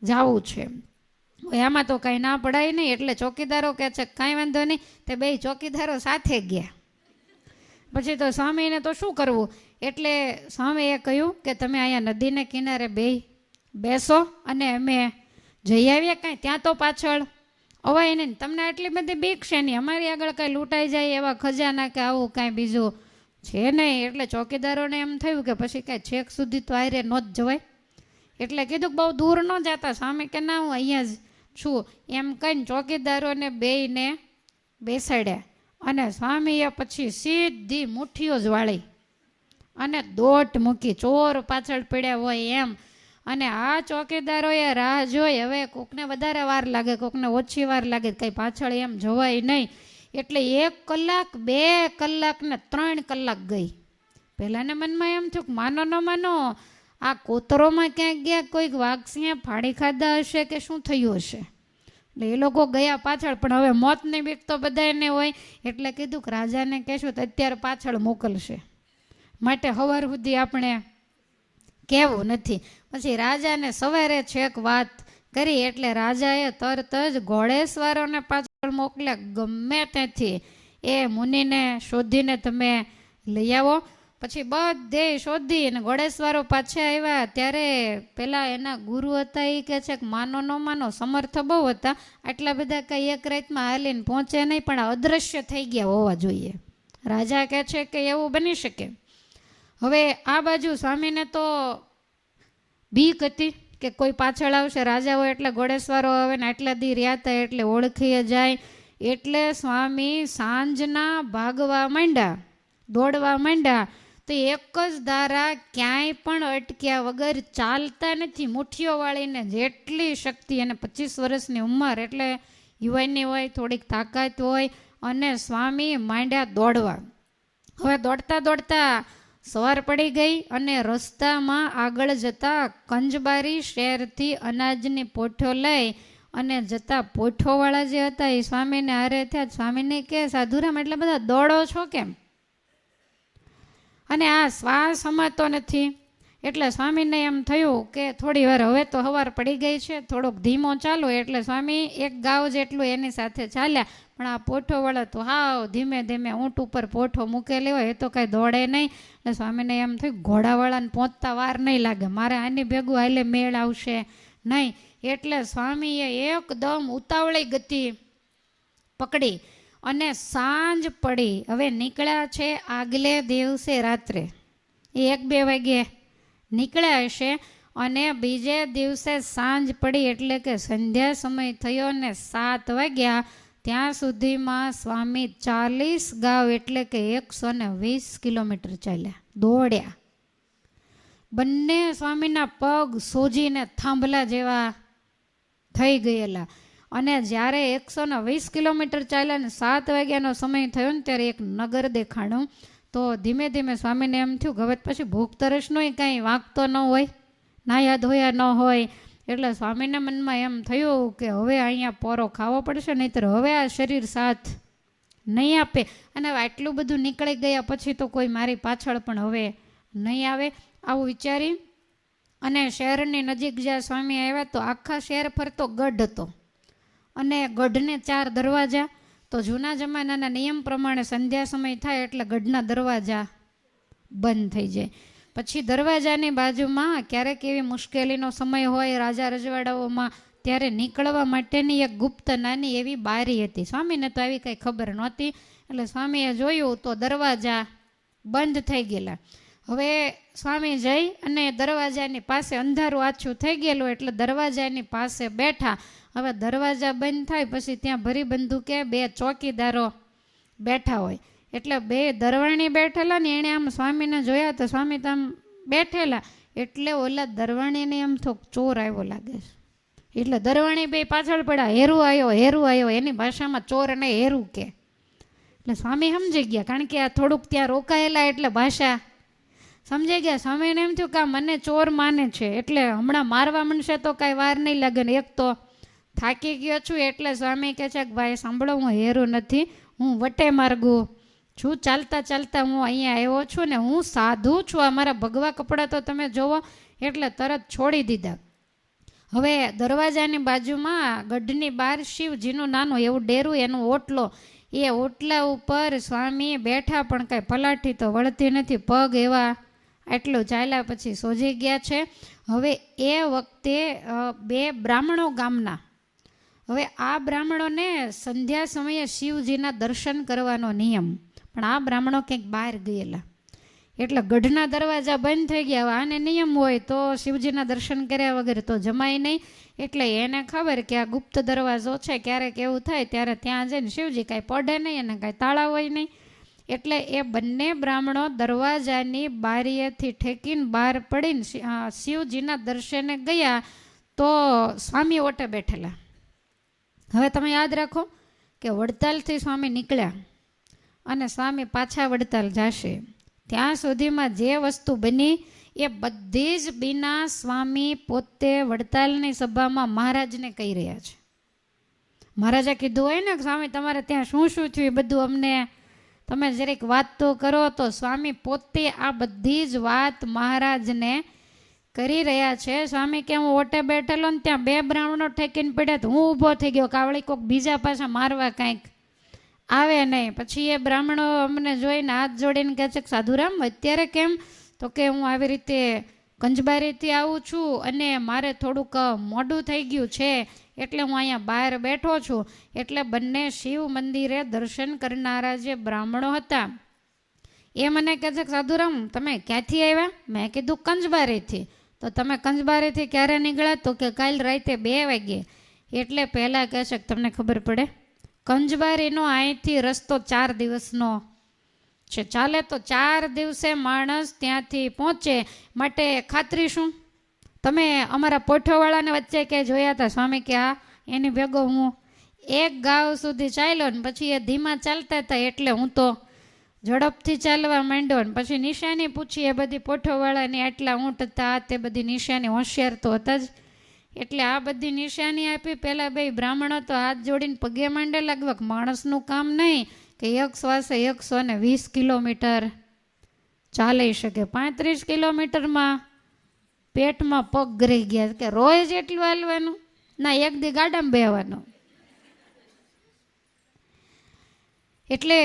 જાવું છે. એમાં તો કાંઈ ના પડાય નહીં. એટલે ચોકીદારો કહે છે કાંઈ વાંધો નહીં, તે 2 ચોકીદારો સાથે ગયા. પછી તો સ્વામીને તો શું કરવું, એટલે સ્વામીએ કહ્યું કે તમે અહીંયા નદીને કિનારે બેસો અને અમે જઈ આવીએ, કાંઈ ત્યાં તો પાછળ અવાય નહીં, તમને આટલી બધી બીક છે નહીં, અમારી આગળ કાંઈ લૂંટાઈ જાય એવા ખજાના કે આવું કાંઈ બીજું છે નહીં. એટલે ચોકીદારોને એમ થયું કે પછી કાંઈ છેક સુધી તો આયરે ન જ જવાય. એટલે કીધું કે બહુ દૂર ન જતા. સ્વામી કે ના, હું અહીંયા જ છું એમ કહીને ચોકીદારોને બેયને બેસાડ્યા. અને સ્વામીએ પછી સીધી મુઠ્ઠીઓ જ વાળી અને દોટ મૂકી, ચોર પાછળ પડ્યા હોય એમ. અને આ ચોકીદારોએ રાહ જોઈ, હવે કોકને વધારે વાર લાગે, કોકને ઓછી વાર લાગે, કંઈ પાછળ એમ જોવાય નહીં. એટલે 1 કલાક, 2 કલાક ને 3 કલાક ગઈ. પહેલાંના મનમાં એમ થયું કે માનો ન માનો આ કોતરોમાં ક્યાંક ગયા, કોઈક વાઘસિંહે ફાડી ખાધા હશે કે શું થયું હશે. એટલે એ લોકો ગયા પાછળ, પણ હવે મોતની બીક તો બધાને હોય. એટલે કીધું કે રાજાને કહેશું તો અત્યારે પાછળ મોકલશે, માટે સવાર સુધી આપણે કહેવું નથી. પછી રાજાને સવારે છેક વાત કરી એટલે રાજાએ તરત જ ઘોડેસવારોને પાછળ મોકલ્યા, ગમે ત્યાંથી એ મુનિને શોધીને તમે લઈ આવો. પછી બધે શોધી અને ઘોડેસવારો પાછા આવ્યા. ત્યારે પેલા એના ગુરુ હતા એ કહે છે કે માનો ન માનો સમર્થ બહુ હતા, આટલા બધા કંઈ એક રાતમાં હાલીને પહોંચે નહીં, પણ અદૃશ્ય થઈ ગયા હોવા જોઈએ. રાજા કહે છે કે એવું બની શકે. હવે આ બાજુ સ્વામીને તો બીક હતી કે કોઈ પાછળ આવશે, રાજા હોય એટલે ઘોડેસવારો આવે ને આટલા દી રહ્યા હતા એટલે ઓળખી જાય. એટલે સ્વામી સાંજના ભાગવા માંડ્યા, દોડવા માંડ્યા. તો એક જ ધારા ક્યાંય પણ અટક્યા વગર ચાલતા નથી, મુઠ્ઠીઓ વાળીને જેટલી શક્તિ, અને 25 વર્ષની ઉંમર એટલે યુવાની હોય, થોડીક તાકાત હોય. અને સ્વામી માંડ્યા દોડવા. હવે દોડતા દોડતા સવાર પડી ગઈ અને રસ્તામાં આગળ જતા કંજબારી શહેરથી અનાજની પોઠો લઈ અને જતા પોઠોવાળા જે હતા એ સ્વામીને હારે થયા. સ્વામીને કે સાધુરામ એટલા બધા દોડો છો કેમ? અને આ શ્વાસ સમાતો નથી. એટલે સ્વામીને એમ થયું કે થોડી વાર, હવે તો સવાર પડી ગઈ છે, થોડોક ધીમો ચાલો. એટલે સ્વામી 1 ગાવ જેટલું એની સાથે ચાલ્યા. પણ આ પોઠોવાળા તો હાવ ધીમે ધીમે ઊંટ ઉપર પોઠો મૂકેલી હોય, એ તો કાંઈ દોડે નહીં. એટલે સ્વામીને એમ થયું ઘોડાવાળાને પહોંચતા વાર નહીં લાગે, મારે આની ભેગું હાલે મેળ આવશે નહીં. એટલે સ્વામીએ એકદમ ઉતાવળી ગતિ પકડી અને સાંજ પડી. હવે નીકળ્યા છે આગલે દિવસે રાત્રે, 1-2 વાગ્યે નીકળ્યા હશે અને બીજે દિવસે સાંજ પડી એટલે કે સંધ્યા સમય થયો ને 7 વાગ્યા. ત્યાં સુધીમાં સ્વામી 40 ગાવ એટલે કે 120 કિલોમીટર ચાલ્યા, દોડ્યા. બંને સ્વામીના પગ સોજીને થાંભલા જેવા થઈ ગયેલા. અને જ્યારે 120 કિલોમીટર ચાલ્યા ને 7 વાગ્યાનો સમય થયો ને ત્યારે એક નગર દેખાણું. તો ધીમે ધીમે સ્વામીને એમ થયું કે હવે પછી ભૂખ તરસનોય કાંઈ વાગતો ન હોય, નાયા ધોયા ન હોય, એટલે સ્વામીના મનમાં એમ થયું કે હવે અહીંયા પોરો ખાવો પડશે, નહીંતર હવે આ શરીર સાથ નહીં આપે. અને હવે આટલું બધું નીકળી ગયા પછી તો કોઈ મારી પાછળ પણ હવે નહીં આવે. આવું વિચારી અને શહેરની નજીક જ્યાં સ્વામી આવ્યા તો આખા શહેર ફરતો ગઢ હતો અને ગઢને 4 દરવાજા. તો જૂના જમાનાના નિયમ પ્રમાણે સંધ્યા સમય થાય એટલે ગઢના દરવાજા બંધ થઈ જાય. પછી દરવાજાની બાજુમાં ક્યારેક એવી મુશ્કેલીનો સમય હોય રાજા રજવાડાઓમાં, ત્યારે નીકળવા માટેની એક ગુપ્ત નાની એવી બારી હતી. સ્વામીને તો આવી કંઈ ખબર નહોતી. એટલે સ્વામીએ જોયું તો દરવાજા બંધ થઈ ગયેલા. હવે સ્વામી જઈ અને દરવાજાની પાસે, અંધારું આછું થઈ ગયેલું એટલે દરવાજાની પાસે બેઠા. હવે દરવાજા બંધ થાય પછી ત્યાં ભરી બંદૂકે 2 ચોકીદારો બેઠા હોય. એટલે 2 દરવાણી બેઠેલા ને એણે આમ સ્વામીને જોયા તો સ્વામી તો આમ બેઠેલા એટલે ઓલા દરવાણીને એમ થોક ચોર આવ્યો લાગે છે. એટલે દરવાણી 2 પાછળ પડ્યા, હેરું આવ્યો હેરું આવ્યો. એની ભાષામાં ચોર અને હેરું કે. એટલે સ્વામી સમજી ગયા, કારણ કે આ થોડુંક ત્યાં રોકાયેલા એટલે ભાષા સમજાઈ ગયા. સ્વામીને એમ થયું કે આ મને ચોર માને છે એટલે હમણાં મારવા માંડશે તો કાંઈ વાર નહીં લાગે ને એક તો થાકી ગયો છું. એટલે સ્વામી કહે છે કે ભાઈ સાંભળો, હું હેરું નથી, હું વટે માર્ગું છું, ચાલતા ચાલતા હું અહીંયા આવ્યો છું ને હું સાધુ છું. આ મારા ભગવા કપડાં તો તમે જોવો. એટલે તરત છોડી દીધા. હવે દરવાજાની બાજુમાં ગઢની બહાર શિવજીનું નાનું એવું ડેરું, એનું ઓટલો, એ ઓટલા ઉપર સ્વામી બેઠા પણ કાંઈ પલાઠી તો વળતી નથી. પગ એવા આટલું ચાલ્યા પછી સોજી ગયા છે. હવે એ વખતે 2 બ્રાહ્મણો ગામના, હવે આ બ્રાહ્મણોને સંધ્યા સમયે શિવજીના દર્શન કરવાનો નિયમ, પણ આ બ્રાહ્મણો કંઈક બહાર ગયેલા એટલે ગઢના દરવાજા બંધ થઈ ગયા. હવે આને નિયમ હોય તો શિવજીના દર્શન કર્યા વગર તો જમાય નહીં. એટલે એને ખબર કે આ ગુપ્ત દરવાજો છે, ક્યારેક એવું થાય ત્યારે ત્યાં જઈને શિવજી કાંઈ પડે નહીં અને કાંઈ તાળા હોય નહીં. એટલે એ બંને બ્રાહ્મણો દરવાજાની બારીએથી ઠેકીને બહાર પડીને શિવજીના દર્શને ગયા તો સ્વામી ઓટે બેઠેલા. હવે તમે યાદ રાખો કે વડતાલથી સ્વામી નીકળ્યા અને સ્વામી પાછા વડતાલ જશે ત્યાં સુધીમાં જે વસ્તુ બની એ બધી જ બીના સ્વામી પોતે વડતાલની સભામાં મહારાજને કહી રહ્યા છે. મહારાજે કીધું હોય ને કે સ્વામી તમારે ત્યાં શું શું થયું એ બધું અમને તમે જરીક વાત તો કરો. તો સ્વામી પોતે આ બધી જ વાત મહારાજને કરી રહ્યા છે. સ્વામી કે હું ઓટે બેઠેલો ને ત્યાં 2 બ્રાહ્મણો ઠેકીને પડ્યા તો હું ઊભો થઈ ગયો, કાવળી કોક બીજા પાછા મારવા કાંઈક આવે નહીં. પછી એ બ્રાહ્મણો અમને જોઈને હાથ જોડીને કહે છે કે સાધુરામ અત્યારે કેમ? તો કે હું આવી રીતે કંજબારીથી આવું છું અને મારે થોડુંક મોડું થઈ ગયું છે એટલે હું અહીંયા બહાર બેઠો છું. એટલે બંને શિવ મંદિરે દર્શન કરનારા જે બ્રાહ્મણો હતા એ મને કહે છે કે સાધુરામ તમે ક્યાંથી આવ્યા? મેં કીધું કંજબારીથી. તો તમે કંજબારીથી ક્યારે નીકળ્યા? તો કે કાલ રાતે 2 વાગે. એટલે પહેલાં કહે છે કે તમને ખબર પડે કંજબારીનો અહીંથી રસ્તો 4 દિવસનો છે, ચાલે તો 4 દિવસે માણસ ત્યાંથી પહોંચે. માટે ખાતરી શું? તમે અમારા પોઠોવાળાને વચ્ચે ક્યાંય જોયા હતા? સ્વામી કે હા, એની ભેગો હું 1 ગાવ સુધી ચાલ્યો ને પછી એ ધીમા ચાલતા હતા એટલે હું તો ઝડપથી ચાલવા માંડ્યો ને પછી નિશાની પૂછી એ બધી પોઠોવાળાની, આટલા ઊંટ હતા તે બધી નિશાની, હોશિયાર તો હતા જ. એટલે આ બધી નિશાની આપી. પેલા 2 બ્રાહ્મણો તો હાથ જોડીને પગે માંડે લાગવા, માણસનું કામ નહીં કે એક શ્વાસે 120 કિલોમીટર ચાલી શકે. 35 કિલોમીટરમાં પેટમાં પગ રહી ગયા કે રોજ એટલું હાલવાનું ના, એક દી ગાડામાં બેહવાનું. એટલે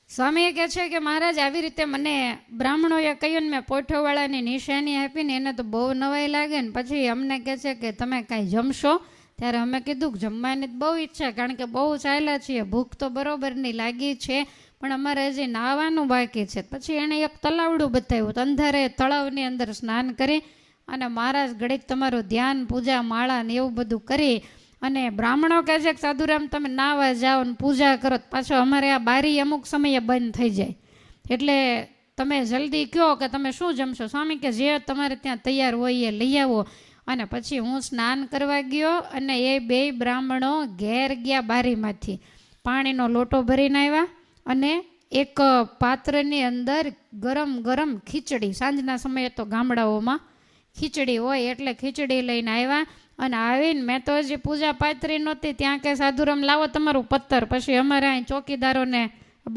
સ્વામી કહે છે કે મહારાજ આવી રીતે મને બ્રાહ્મણોએ કહ્યું ને મેં પોઠોવાળાની નિશાની આપીને એને તો બહુ નવાઈ લાગે ને પછી અમને કહે છે કે તમે કાંઈ જમશો? ત્યારે અમે કીધું કે જમવાની બહુ ઈચ્છા, કારણ કે બહુ ચાલ્યા છીએ, ભૂખ તો બરોબરની લાગી છે પણ અમારે હજી નાહવાનું બાકી છે. પછી એણે એક તલાવડું બતાવ્યું તો અંધારે તળાવની અંદર સ્નાન કરી અને મહારાજ ઘડીક તમારું ધ્યાન પૂજા માળા ને એવું બધું કરી અને બ્રાહ્મણો કહે છે કે સાધુરામ તમે નાવા જાઓ ને પૂજા કરો, પાછો અમારે આ બારી અમુક સમયે બંધ થઈ જાય એટલે તમે જલ્દી કહો કે તમે શું જમશો? સ્વામી કે જે તમારે ત્યાં તૈયાર હોય એ લઈ આવો. અને પછી હું સ્નાન કરવા ગયો અને એ 2 બ્રાહ્મણો ઘેર ગયા બારીમાંથી પાણીનો લોટો ભરીને આવ્યા અને એક પાત્રની અંદર ગરમ ગરમ ખીચડી, સાંજના સમયે તો ગામડાઓમાં ખીચડી હોય એટલે ખીચડી લઈને આવ્યા. અને આવીને મેં તો હજી પૂજા પાતરી નહોતી ત્યાં કે સાધુરામ લાવો તમારું પત્તર. પછી અમારે અહીં ચોકીદારોને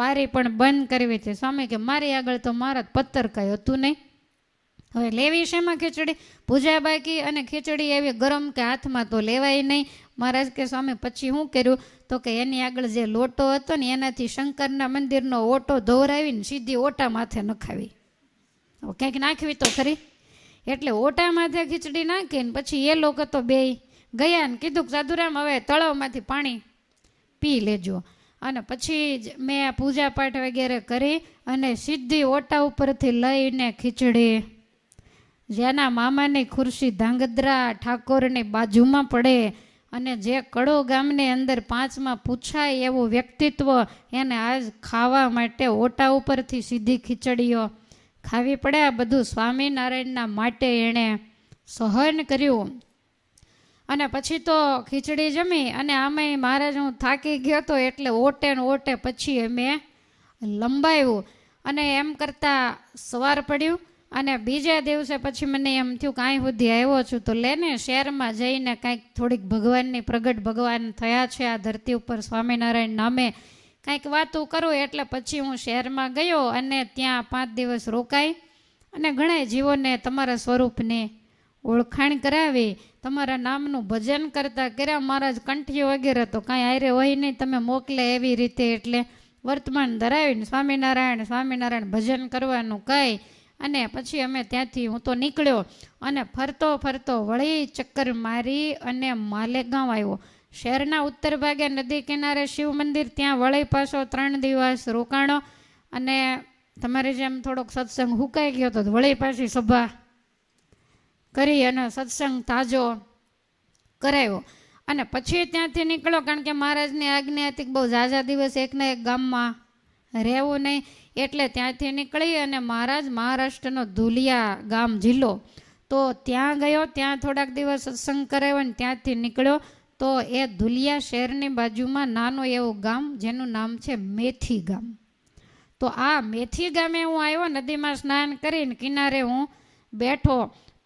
બારી પણ બંધ કરવી છે. સ્વામી કે મારી આગળ તો મારા પત્તર કાંઈ હતું નહીં. હવે લેવી શેમાં ખીચડી? પૂજા બાકી અને ખીચડી એવી ગરમ કે હાથમાં તો લેવાય નહીં. મહારાજ કે સ્વામી પછી શું કર્યું? તો કે એની આગળ જે લોટો હતો ને એનાથી શંકરના મંદિરનો ઓટો ધોવરાવીને સીધી ઓટા માથે નખાવી. હવે કંઈક નાખવી તો ખરી. એટલે ઓટા માથે ખીચડી નાખીને પછી એ લોકો તો બે ગયા ને કીધું કે સાધુરામ હવે તળાવમાંથી પાણી પી લેજો. અને પછી મેં પૂજા પાઠ વગેરે કરી અને સીધી ઓટા ઉપરથી લઈને ખીચડી જેના મામાની ખુરશી ધાંગધ્રા ઠાકોરની બાજુમાં પડે અને જે કડો ગામની અંદર 5માં પૂછાય એવું વ્યક્તિત્વ એને આજ ખાવા માટે ઓટા ઉપરથી સીધી ખીચડીઓ ખાવી પડે. આ બધું સ્વામિનારાયણના માટે એણે સહન કર્યું. અને પછી તો ખીચડી જમી અને આમે મહારાજ હું થાકી ગયો હતો એટલે ઓટે ને ઓટે પછી અમે લંબાવ્યું. અને એમ કરતાં સવાર પડ્યું અને બીજા દિવસે પછી મને એમ થયું કે અહીં સુધી આવ્યો છું તો લેને શહેરમાં જઈને કાંઈક થોડીક ભગવાનની પ્રગટ ભગવાન થયા છે આ ધરતી ઉપર સ્વામિનારાયણ નામે કાંઈક વાતો કરું. એટલે પછી હું શહેરમાં ગયો અને ત્યાં 5 દિવસ રોકાઈ અને ઘણા જીવોને તમારા સ્વરૂપને ઓળખાણ કરાવી, તમારા નામનું ભજન કરતા કર્યા. મહારાજ કંઠીઓ વગેરે તો કાંઈ આયરે હોય નહીં, તમે મોકલે એવી રીતે એટલે વર્તમાન ધરાવીને સ્વામિનારાયણ સ્વામિનારાયણ ભજન કરવાનું કહી અને પછી અમે ત્યાંથી હું તો નીકળ્યો અને ફરતો ફરતો વળી ચક્કર મારી અને માલેગાંવ આવ્યો. શહેરના ઉત્તર ભાગે નદી કિનારે શિવ મંદિર ત્યાં વળી પાછો 3 દિવસ રોકાણો અને તમારી જેમ થોડોક સત્સંગ હુકાઈ ગયો તો વળી પાછી સભા કરી અને સત્સંગ તાજો કરાવ્યો. અને પછી ત્યાંથી નીકળ્યો કારણ કે મહારાજની આજ્ઞા હતી બહુ ઝાઝા દિવસ એકના એક ગામમાં રહેવું નહીં. એટલે ત્યાંથી નીકળી અને મહારાજ મહારાષ્ટ્રનો ધુલિયા ગામ જિલ્લો તો ત્યાં ગયો. ત્યાં થોડાક દિવસ સત્સંગ કરાવ્યો અને ત્યાંથી નીકળ્યો તો એ ધુલિયા શહેરની બાજુમાં નાનું એવું ગામ જેનું નામ છે મેથી ગામ. તો આ મેથી ગામે હું આવ્યો, નદીમાં સ્નાન કરીને કિનારે હું બેઠો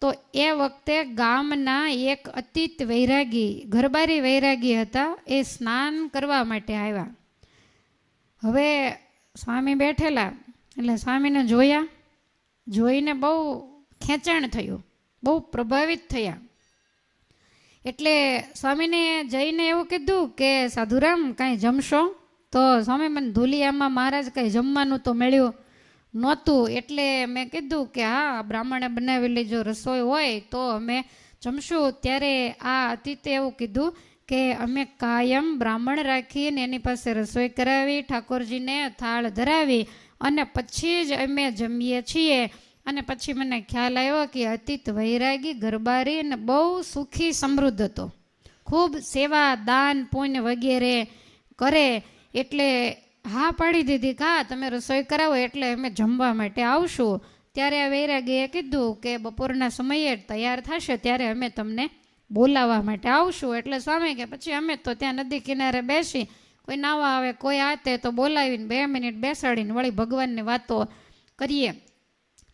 તો એ વખતે ગામના એક અતીત વૈરાગી ઘરબારી વૈરાગી હતા, એ સ્નાન કરવા માટે આવ્યા. હવે સ્વામી બેઠેલા એટલે સ્વામીને જોયા, જોઈને બહુ ખેંચાણ થયું, બહુ પ્રભાવિત થયા. એટલે સ્વામીને જઈને એવું કીધું કે સાધુરામ કાંઈ જમશો? તો સ્વામી મને ધુલિયામાં મહારાજ કાંઈ જમવાનું તો મળ્યું નહોતું. એટલે મેં કીધું કે હા બ્રાહ્મણે બનાવેલી જો રસોઈ હોય તો અમે જમશું. ત્યારે આ અતિથે એવું કીધું કે અમે કાયમ બ્રાહ્મણ રાખીને એની પાસે રસોઈ કરાવી, ઠાકોરજીને થાળ ધરાવી અને પછી જ અમે જમીએ છીએ. અને પછી મને ખ્યાલ આવ્યો કે અતીત વૈરાગી ગરબારી અને બહુ સુખી સમૃદ્ધ હતો, ખૂબ સેવા દાન પુણ્ય વગેરે કરે. એટલે હા પાડી દીધી કે હા તમે રસોઈ કરાવો એટલે અમે જમવા માટે આવશું. ત્યારે આ વૈરાગીએ કીધું કે બપોરના સમયે તૈયાર થશે ત્યારે અમે તમને બોલાવવા માટે આવશું. એટલે સ્વામી કે પછી અમે તો ત્યાં નદી કિનારે બેસી કોઈ નાવા આવે કોઈ આતે તો બોલાવીને 2 મિનિટ બેસાડીને વળી ભગવાનની વાતો કરીએ.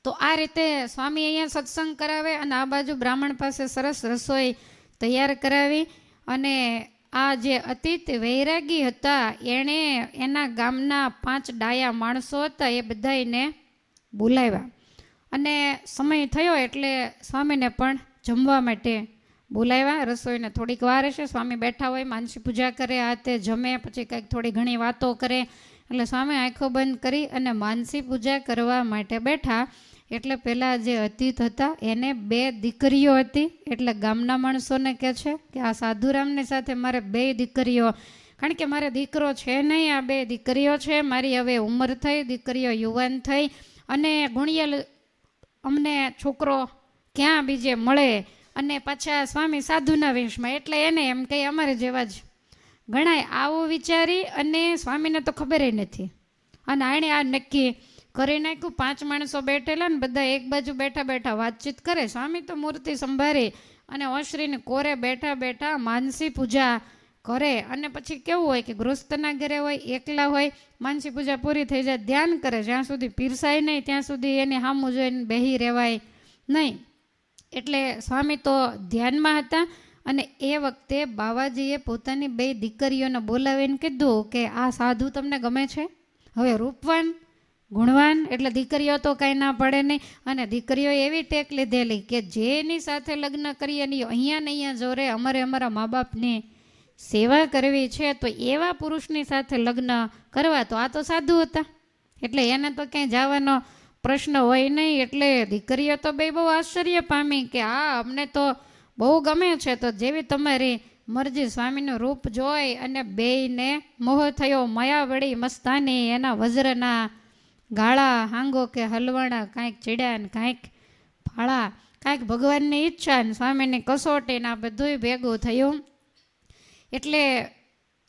તો આ રીતે સ્વામી અહીંયા સત્સંગ કરાવે અને આ બાજુ બ્રાહ્મણ પાસે સરસ રસોઈ તૈયાર કરાવી. અને આ જે અતીત વૈરાગી હતા એણે એના ગામના 5 ડાયા માણસો હતા એ બધાને બોલાવ્યા અને સમય થયો એટલે સ્વામીને પણ જમવા માટે બોલાવ્યા. રસોઈને થોડીક વાર હશે, સ્વામી બેઠા હોય, માનસી પૂજા કરે, આ તે જમે, પછી કંઈક થોડી ઘણી વાતો કરે. એટલે સ્વામી આંખો બંધ કરી અને માનસી પૂજા કરવા માટે બેઠા. એટલે પેલા જે અતીત હતા એને 2 દીકરીઓ હતી. એટલે ગામના માણસોને કહે છે કે આ સાધુરામની સાથે મારે 2 દીકરીઓ, કારણ કે મારે દીકરો છે નહીં, આ 2 દીકરીઓ છે. મારી હવે ઉંમર થઈ, દીકરીઓ યુવાન થઈ અને ગુણિયલ અમને છોકરો ક્યાં બીજે મળે. અને પાછા સ્વામી સાધુના વેશમાં એટલે એને એમ કંઈ અમારે જેવા જ ગણાય. આવું વિચારી અને સ્વામીને તો ખબર નથી અને આણે આ નક્કી કરી નાખ્યું. 5 માણસો બેઠેલા ને બધા એક બાજુ બેઠા બેઠા વાતચીત કરે. સ્વામી તો મૂર્તિ સંભાળી અને ઓશરીને કોરે બેઠા બેઠા માનસી પૂજા કરે. અને પછી કેવું હોય કે ગૃહસ્થના ઘરે હોય, એકલા હોય, માનસી પૂજા પૂરી થઈ જાય ધ્યાન કરે, જ્યાં સુધી પીરસાય નહીં ત્યાં સુધી એને સામું જોઈને બેહી રહેવાય નહીં. એટલે સ્વામી તો ધ્યાનમાં હતા. અને એ વખતે બાવાજીએ પોતાની 2 દીકરીઓને બોલાવીને કીધું કે આ સાધુ તમને ગમે છે? હવે રૂપવાન ગુણવાન એટલે દીકરીઓ તો કાંઈ ના પડે નહીં. અને દીકરીઓ એવી ટેક લીધેલી કે જેની સાથે લગ્ન કરીએ નહીં અહીંયા ને અહીંયા જોરે અમારે અમારા મા બાપની સેવા કરવી છે તો એવા પુરુષની સાથે લગ્ન કરવા. તો આ તો સાધુ હતા એટલે એને તો ક્યાંય જવાનો પ્રશ્ન હોય નહીં. એટલે દીકરીઓ તો બે બહુ આશ્ચર્ય પામી કે આ અમને તો બહુ ગમે છે. તો જેવી તમારી મરજી. સ્વામીનું રૂપ જોઈ અને બેયને મોહ થયો. માયાવળી મસ્તાની એના વજ્રના ગાળા હાંગો કે હલવાણા, કાંઈક ચીડ્યા ને કાંઈક ફાળા, કાંઈક ભગવાનની ઈચ્છા ને સ્વામીની કસોટી ને આ બધું ભેગું થયું. એટલે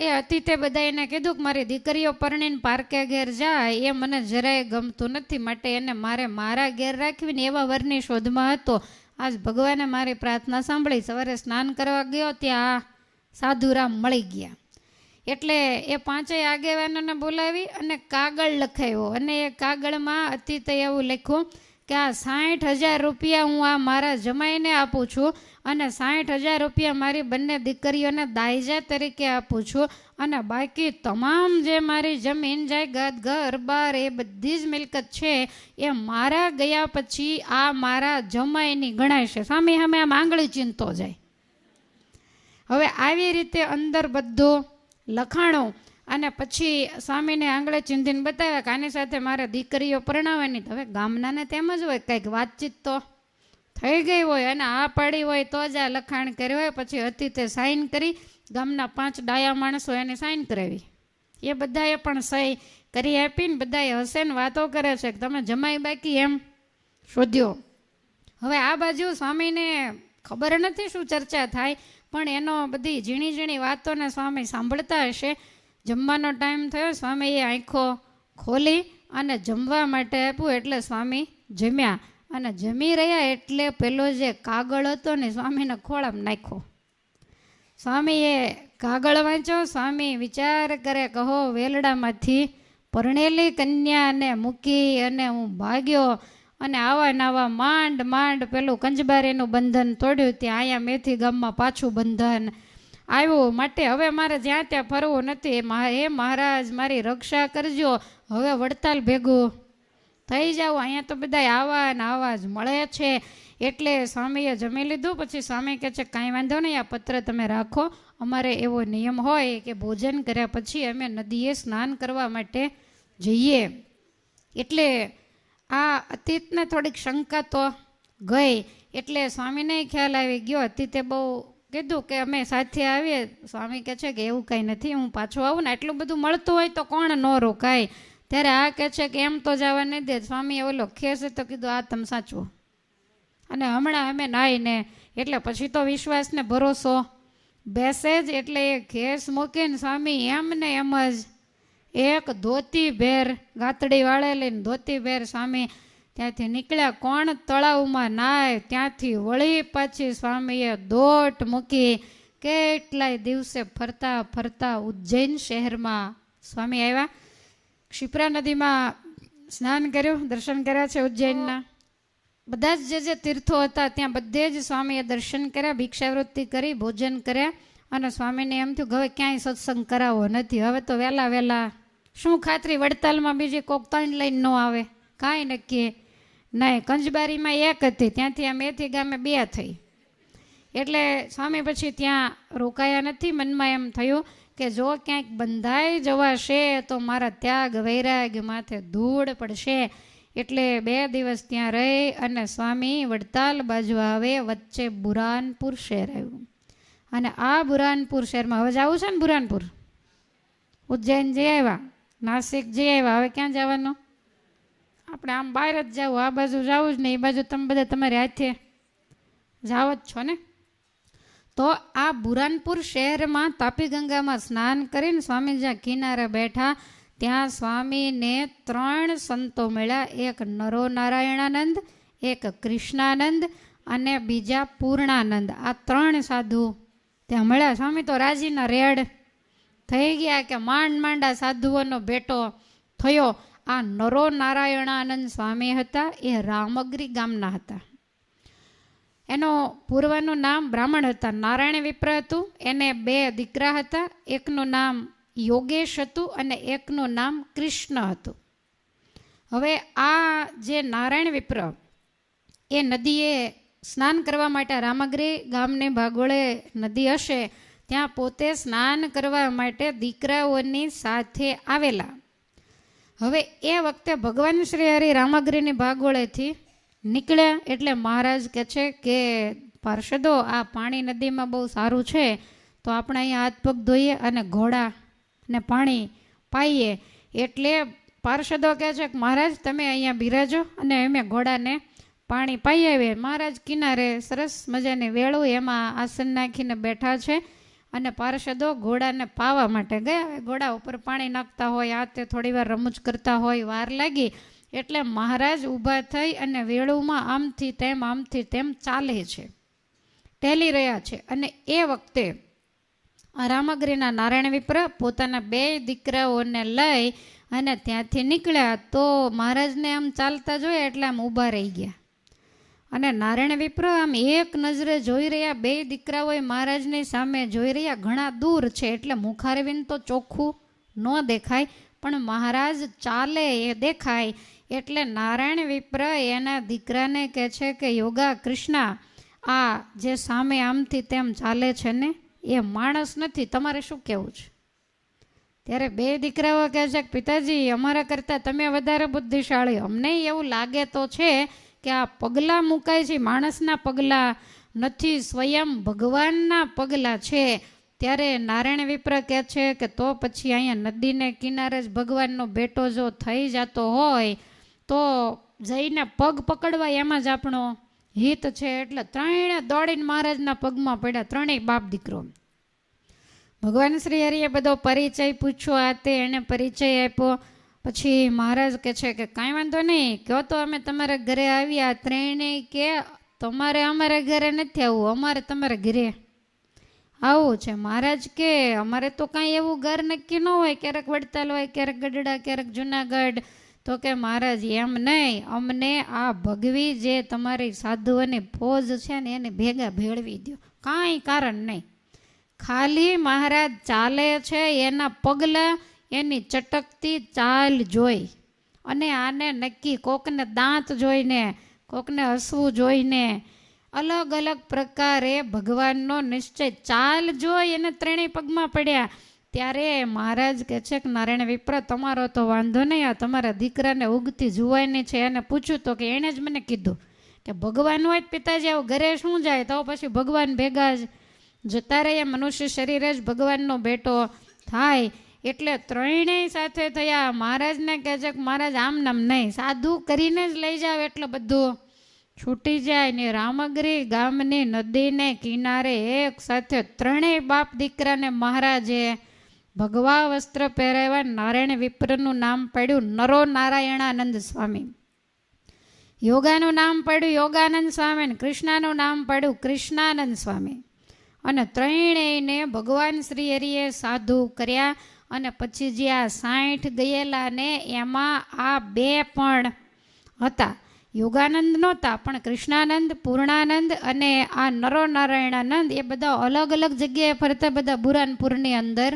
એ હતી તે બધા એને કીધું કે મારી દીકરીઓ પરણીને પારકે ઘેર જાય એ મને જરાય ગમતું નથી, માટે એને મારા ઘેર રાખવીને એવા વરની શોધમાં હતો. આજ ભગવાને મારી પ્રાર્થના સાંભળી. સવારે સ્નાન કરવા ગયો ત્યાં સાધુરામ મળી ગયા. એટલે એ 5 આગેવાનોને બોલાવી અને કાગળ લખાવ્યો. અને એ કાગળમાં અતિતે એવું લખ્યું કે આ 60,000 રૂપિયા હું આ મારા જમાઈને આપું છું અને 60,000 રૂપિયા મારી બંને દીકરીઓને દાયજા તરીકે આપું છું. અને બાકી તમામ જે મારી જમીન જાયદાદ ઘર બાર એ બધી જ મિલકત છે એ મારા ગયા પછી આ મારા જમાઈની ગણાય છે. સ્વામી સામે આમ આંગળી ચીંધતો જાય. હવે આવી રીતે અંદર બધું લખાણું અને પછી સ્વામીને આંગળે ચીંધીને બતાવ્યા કે આની સાથે મારે દીકરીઓ પરણાવવાની. હવે ગામનાને તેમ જ હોય, કંઈક વાતચીત તો થઈ ગઈ હોય અને આ પાડી હોય તો જ આ લખાણ કર્યું હોય. પછી હતી તે સાઈન કરી. ગામના 5 ડાયા માણસો એને સાઈન કરાવી. એ બધાએ પણ સહી કરી આપીને બધાએ હસે ને વાતો કરે છે કે તમે જમાઈ બાકી એમ શોધ્યો. હવે આ બાજુ સ્વામીને ખબર નથી શું ચર્ચા થાય, પણ એનો બધી ઝીણી ઝીણી વાતોને સ્વામી સાંભળતા હશે. જમવાનો ટાઈમ થયો. સ્વામીએ આંખો ખોલી અને જમવા માટે આપ્યું. એટલે સ્વામી જમ્યા અને જમી રહ્યા એટલે પેલો જે કાગળ હતો ને સ્વામીને ખોળામાં નાખ્યો. સ્વામીએ કાગળ વાંચ્યો. સ્વામી વિચાર કરે, કહો વેલડામાંથી પરણેલી કન્યાને મૂકી અને હું ભાગ્યો અને આવા નાવા માંડ પેલું કંજબારીનું બંધન તોડ્યું. ત્યાં અહીંયા મેથી ગામમાં પાછું બંધન આવ્યું. માટે હવે મારે જ્યાં ત્યાં ફરવું નથી. હે મહારાજ મારી રક્ષા કરજો. હવે વડતાલ ભેગું થઈ જાવ. અહીંયા તો બધા આવા ને આવા જ મળે છે. એટલે સ્વામીએ જમી લીધું. પછી સ્વામી કહે છે કાંઈ વાંધો નહીં, આ પત્ર તમે રાખો. અમારે એવો નિયમ હોય કે ભોજન કર્યા પછી અમે નદીએ સ્નાન કરવા માટે જઈએ. એટલે આ અતીતને થોડીક શંકા તો ગઈ. એટલે સ્વામીને ખ્યાલ આવી ગયો. અતીતે બહુ કીધું કે અમે સાથે આવીએ. સ્વામી કહે છે કે એવું કંઈ નથી, હું પાછો આવું ને. એટલું બધું મળતું હોય તો કોણ ન રોકાય. ત્યારે આ કહે છે કે એમ તો જવા નહીં દે. સ્વામીએ ઓલો ખેસ તો કીધું આ તમે સાચું અને હમણાં અમે નાઈને. એટલે પછી તો વિશ્વાસને ભરોસો બેસે જ. એટલે એ ખેસ મૂકીને સ્વામી એમને એમ જ એક ધોતી ભેર ગાતડી વાળેલી ધોતી ભેર સ્વામી ત્યાંથી નીકળ્યા. કોણ તળાવમાં નાય ત્યાંથી વળી પાછી સ્વામીએ દોટ મૂકી. કેટલાય દિવસે ફરતા ફરતા ઉજ્જૈન શહેરમાં સ્વામી આવ્યા. ક્ષિપ્રા નદીમાં સ્નાન કર્યું, દર્શન કર્યા છે ઉજ્જૈનના. બધા જ જે તીર્થો હતા ત્યાં બધે જ સ્વામીએ દર્શન કર્યા, ભિક્ષાવૃત્તિ કરી, ભોજન કર્યા. અને સ્વામીને એમ થયું હવે ક્યાંય સત્સંગ કરાવવો નથી. હવે તો વહેલા શું ખાતરી વડતાલમાં બીજી કોક 3 લઈને ન આવે, કાંઈ નક્કી નહીં. કંજબારીમાં 1 હતી, ત્યાંથી આ મેથી ગામે 2 થઈ. એટલે સ્વામી પછી ત્યાં રોકાયા નથી. મનમાં એમ થયું કે જો ક્યાંક બંધાઈ જવાશે તો મારા ત્યાગ વૈરાગ્ય માથે ધૂળ પડશે. એટલે 2 દિવસ ત્યાં રહી અને સ્વામી વડતાલ બાજુ આવે. વચ્ચે બુરાનપુર શહેર આવ્યું. અને આ બુરાનપુર શહેરમાં હવે જવું છે ને, બુરાનપુર ઉજ્જૈન જઈ આવ્યા, નાસિક જઈ આવ્યા. હવે ક્યાં જવાનું? આપણે આમ બહાર જ જવું, આ બાજુ જવું જ નહીં. એ બાજુ તમે બધા તમારી હાથે જાવ જ છો ને. તો આ બુરાનપુર શહેરમાં તાપી ગંગામાં સ્નાન કરીને સ્વામી જ્યાં કિનારે બેઠા ત્યાં સ્વામીને 3 સંતો મળ્યા. એક નરો નારાયણાનંદ, એક કૃષ્ણાનંદ અને બીજા પૂર્ણાનંદ. આ 3 સાધુ ત્યાં મળ્યા. સ્વામી તો રાજીના રેડ થઈ ગયા કે માંડ આ સાધુઓનો ભેટો થયો. આ નરો નારાયણાનંદ સ્વામી હતા એ રામગરી ગામના હતા. એનો પૂર્વનું નામ બ્રાહ્મણ હતા, નારાયણ વિપ્ર હતું. એને 2 દીકરા હતા. એકનું નામ યોગેશ હતું અને એકનું નામ કૃષ્ણ હતું. હવે આ જે નારાયણ વિપ્ર એ નદીએ સ્નાન કરવા માટે રામાગ્રી ગામને ભાગોળે નદી હશે ત્યાં પોતે સ્નાન કરવા માટે દીકરાઓની સાથે આવેલા. હવે એ વખતે ભગવાન શ્રી હરિ રામાગ્રીની ભાગોળેથી નીકળ્યા એટલે મહારાજ કહે છે કે પાર્ષદો, આ પાણી નદીમાં બહુ સારું છે, તો આપણે અહીંયા હાથ પગ ધોઈએ અને ઘોડાને પાણી પાઈએ. એટલે પાર્ષદો કહે છે કે મહારાજ તમે અહીંયા બિરાજો અને અમે ઘોડાને પાણી પાઈ આવીએ. મહારાજ કિનારે સરસ મજાની વેળું એમાં આસન નાખીને બેઠા છે અને પાર્ષદો ઘોડાને પાવા માટે ગયા. ઘોડા ઉપર પાણી નાખતા હોય, આ તે થોડી વાર રમૂજ કરતા હોય, વાર લાગી એટલે મહારાજ ઊભા થઈ અને વેળુમાં આમથી તેમ ચાલે છે, ટેલી રહ્યા છે. અને એ વખતે રામાગ્રીના નારાયણ વિપ્ર પોતાના 2 દીકરાઓને લઈ અને ત્યાંથી નીકળ્યા. તો મહારાજને આમ ચાલતા જોયા એટલે આમ ઊભા રહી ગયા. અને નારાયણ વિપ્ર આમ એક નજરે જોઈ રહ્યા. 2 દીકરાઓ મહારાજની સામે જોઈ રહ્યા. ઘણા દૂર છે એટલે મુખારવિંદ તો ચોખ્ખું ન દેખાય, પણ મહારાજ ચાલે એ દેખાય. એટલે નારાયણ વિપ્ર એના દીકરાને કહે છે કે યોગા કૃષ્ણા, આ જે સામે આમથી તેમ ચાલે છે ને એ માણસ નથી, તમારે શું કહેવું છે? ત્યારે 2 દીકરાઓ કહે છે કે પિતાજી, અમારા કરતાં તમે વધારે બુદ્ધિશાળી. અમને એવું લાગે તો છે કે આ પગલાં મુકાય છે માણસના પગલાં નથી, સ્વયં ભગવાનના પગલાં છે. ત્યારે નારાયણ વિપ્ર કહે છે કે તો પછી અહીંયા નદીને કિનારે જ ભગવાનનો બેટો જો થઈ જતો હોય તો જઈને પગ પકડવા એમાં જ આપણો હિત છે. એટલે 3 દોડીને મહારાજના પગમાં પડ્યા, 3 બાપ દીકરો. ભગવાન શ્રી હરિએ બધો પરિચય પૂછ્યો, આ તે એને પરિચય આપ્યો. પછી મહારાજ કહે છે કે કાંઈ વાંધો નહીં, કહો તો અમે તમારા ઘરે આવ્યા. 3 કે તમારે અમારા ઘરે નથી આવવું, અમારે તમારા ઘરે આવું છે. મહારાજ કે અમારે તો કાંઈ એવું ઘર નક્કી ન હોય, ક્યારેક વડતાલ હોય, ક્યારેક ગઢડા, ક્યારેક જુનાગઢ. તો કે મહારાજ એમ નહીં, અમને આ ભગવી જે તમારી સાધુઓની ફોજ છે ને એને ભેગા ભેળવી દો, કાંઈ કારણ નહીં. ખાલી મહારાજ ચાલે છે એના પગલાં, એની ચટકતી ચાલ જોઈ અને આને નક્કી કોકને દાંત જોઈને, કોકને હસવું જોઈને, અલગ અલગ પ્રકારે ભગવાનનો નિશ્ચય ચાલ જોઈ અને 3 પગમાં પડ્યા. ત્યારે મહારાજ કહે છે કે નારાયણ વિપ્ર, તમારો તો વાંધો નહીં, આ તમારા દીકરાને ઉગતી જુવાની છે. એને પૂછ્યું તો કે એણે જ મને કીધું કે ભગવાન હોય પિતાજી આવું ઘરે શું જાય, તો પછી ભગવાન ભેગા જ જતા રહે, મનુષ્ય શરીર જ ભગવાનનો બેટો થાય. એટલે 3 સાથે થયા. મહારાજને કહે છે કે મહારાજ આમ નામ નહીં, સાધુ કરીને જ લઈ જાવ એટલે બધું છૂટી જાય. ને રામાગ્રી ગામની નદીને કિનારે એક સાથે 3 બાપ દીકરાને મહારાજે ભગવા વસ્ત્ર પહેરાવ્યા. નારાયણ વિપ્રનું નામ પડ્યું નરો નારાયણાનંદ સ્વામી, યોગાનું નામ પડ્યું યોગાનંદ સ્વામી, કૃષ્ણાનું નામ પડ્યું કૃષ્ણાનંદ સ્વામી. અને 3ને ભગવાન શ્રી હરિએ સાધુ કર્યા. અને પછી જે આ 60 ગયેલા ને એમાં આ 2 પણ હતા. યોગાનંદ નહોતા, પણ કૃષ્ણાનંદ, પૂર્ણાનંદ અને આ નરો નારાયણાનંદ એ બધા અલગ અલગ જગ્યાએ ફરતા બધા બુરાનપુરની અંદર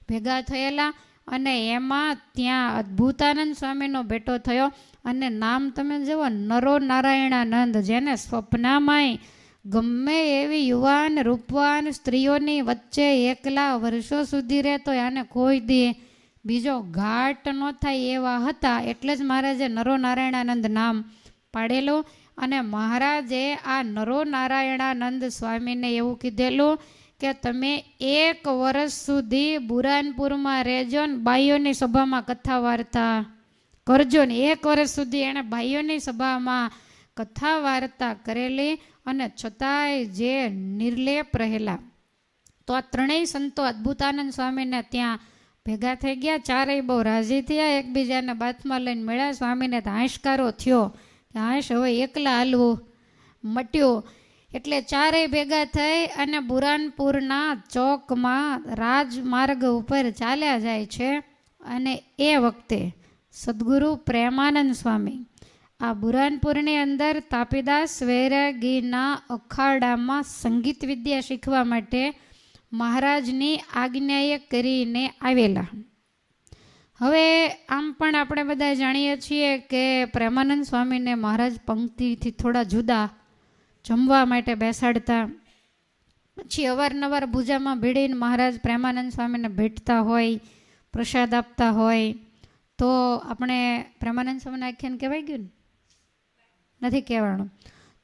ભેગા થયેલા. અને એમાં ત્યાં અદ્ભુતાનંદ સ્વામીનો બેટો થયો. અને નામ તમે જુઓ, નરો નારાયણાનંદ, જેને સ્વપ્નામાંય ગમે એવી યુવાન રૂપવાન સ્ત્રીઓની વચ્ચે એકલા વર્ષો સુધી રહેતો આને કોઈ દી બીજો ઘાટ ન થાય એવા હતા. એટલે જ મહારાજે નરો નારાયણાનંદ નામ પાડેલું. અને મહારાજે આ નરો નારાયણાનંદ સ્વામીને એવું કીધેલું કે તમે 1 વર્ષ સુધી બુરાનપુરમાં રહેજો ને બાઈઓની સભામાં કથા વાર્તા કરજો ને. 1 વર્ષ સુધી એણે બાઈઓની સભામાં કથા વાર્તા કરેલી. અને છતાંય જે નિર્લેપ રહેલા. તો આ 3 સંતો અદ્ભુતાનંદ સ્વામીને ત્યાં ભેગા થઈ ગયા. 4 બહુ રાજી થયા, એકબીજાને બાથમાં લઈને મળ્યા. સ્વામીને તો હાશકારો થયો કે હાશ હવે એકલા હાલવું મટ્યું. એટલે 4 ભેગા થઈ અને બુરાનપુરના ચોકમાં રાજમાર્ગ ઉપર ચાલ્યા જાય છે. અને એ વખતે સદગુરુ પ્રેમાનંદ સ્વામી આ બુરાનપુરની અંદર તાપીદાસ વૈરાગીના અખાડામાં સંગીત વિદ્યા શીખવા માટે મહારાજની આજ્ઞાએ કરીને આવેલા. હવે આમ પણ આપણે બધા જાણીએ છીએ કે પ્રેમાનંદ સ્વામીને મહારાજ પંક્તિથી થોડા જુદા જમવા માટે બેસાડતા. પછી અવારનવાર ભૂજામાં ભીડીને મહારાજ પ્રેમાનંદ સ્વામીને ભેટતા હોય, પ્રસાદ આપતા હોય. તો આપણે પ્રેમાનંદ સ્વામીને આખ્યાન કહેવાય ગયું ને? નથી કહેવાનું.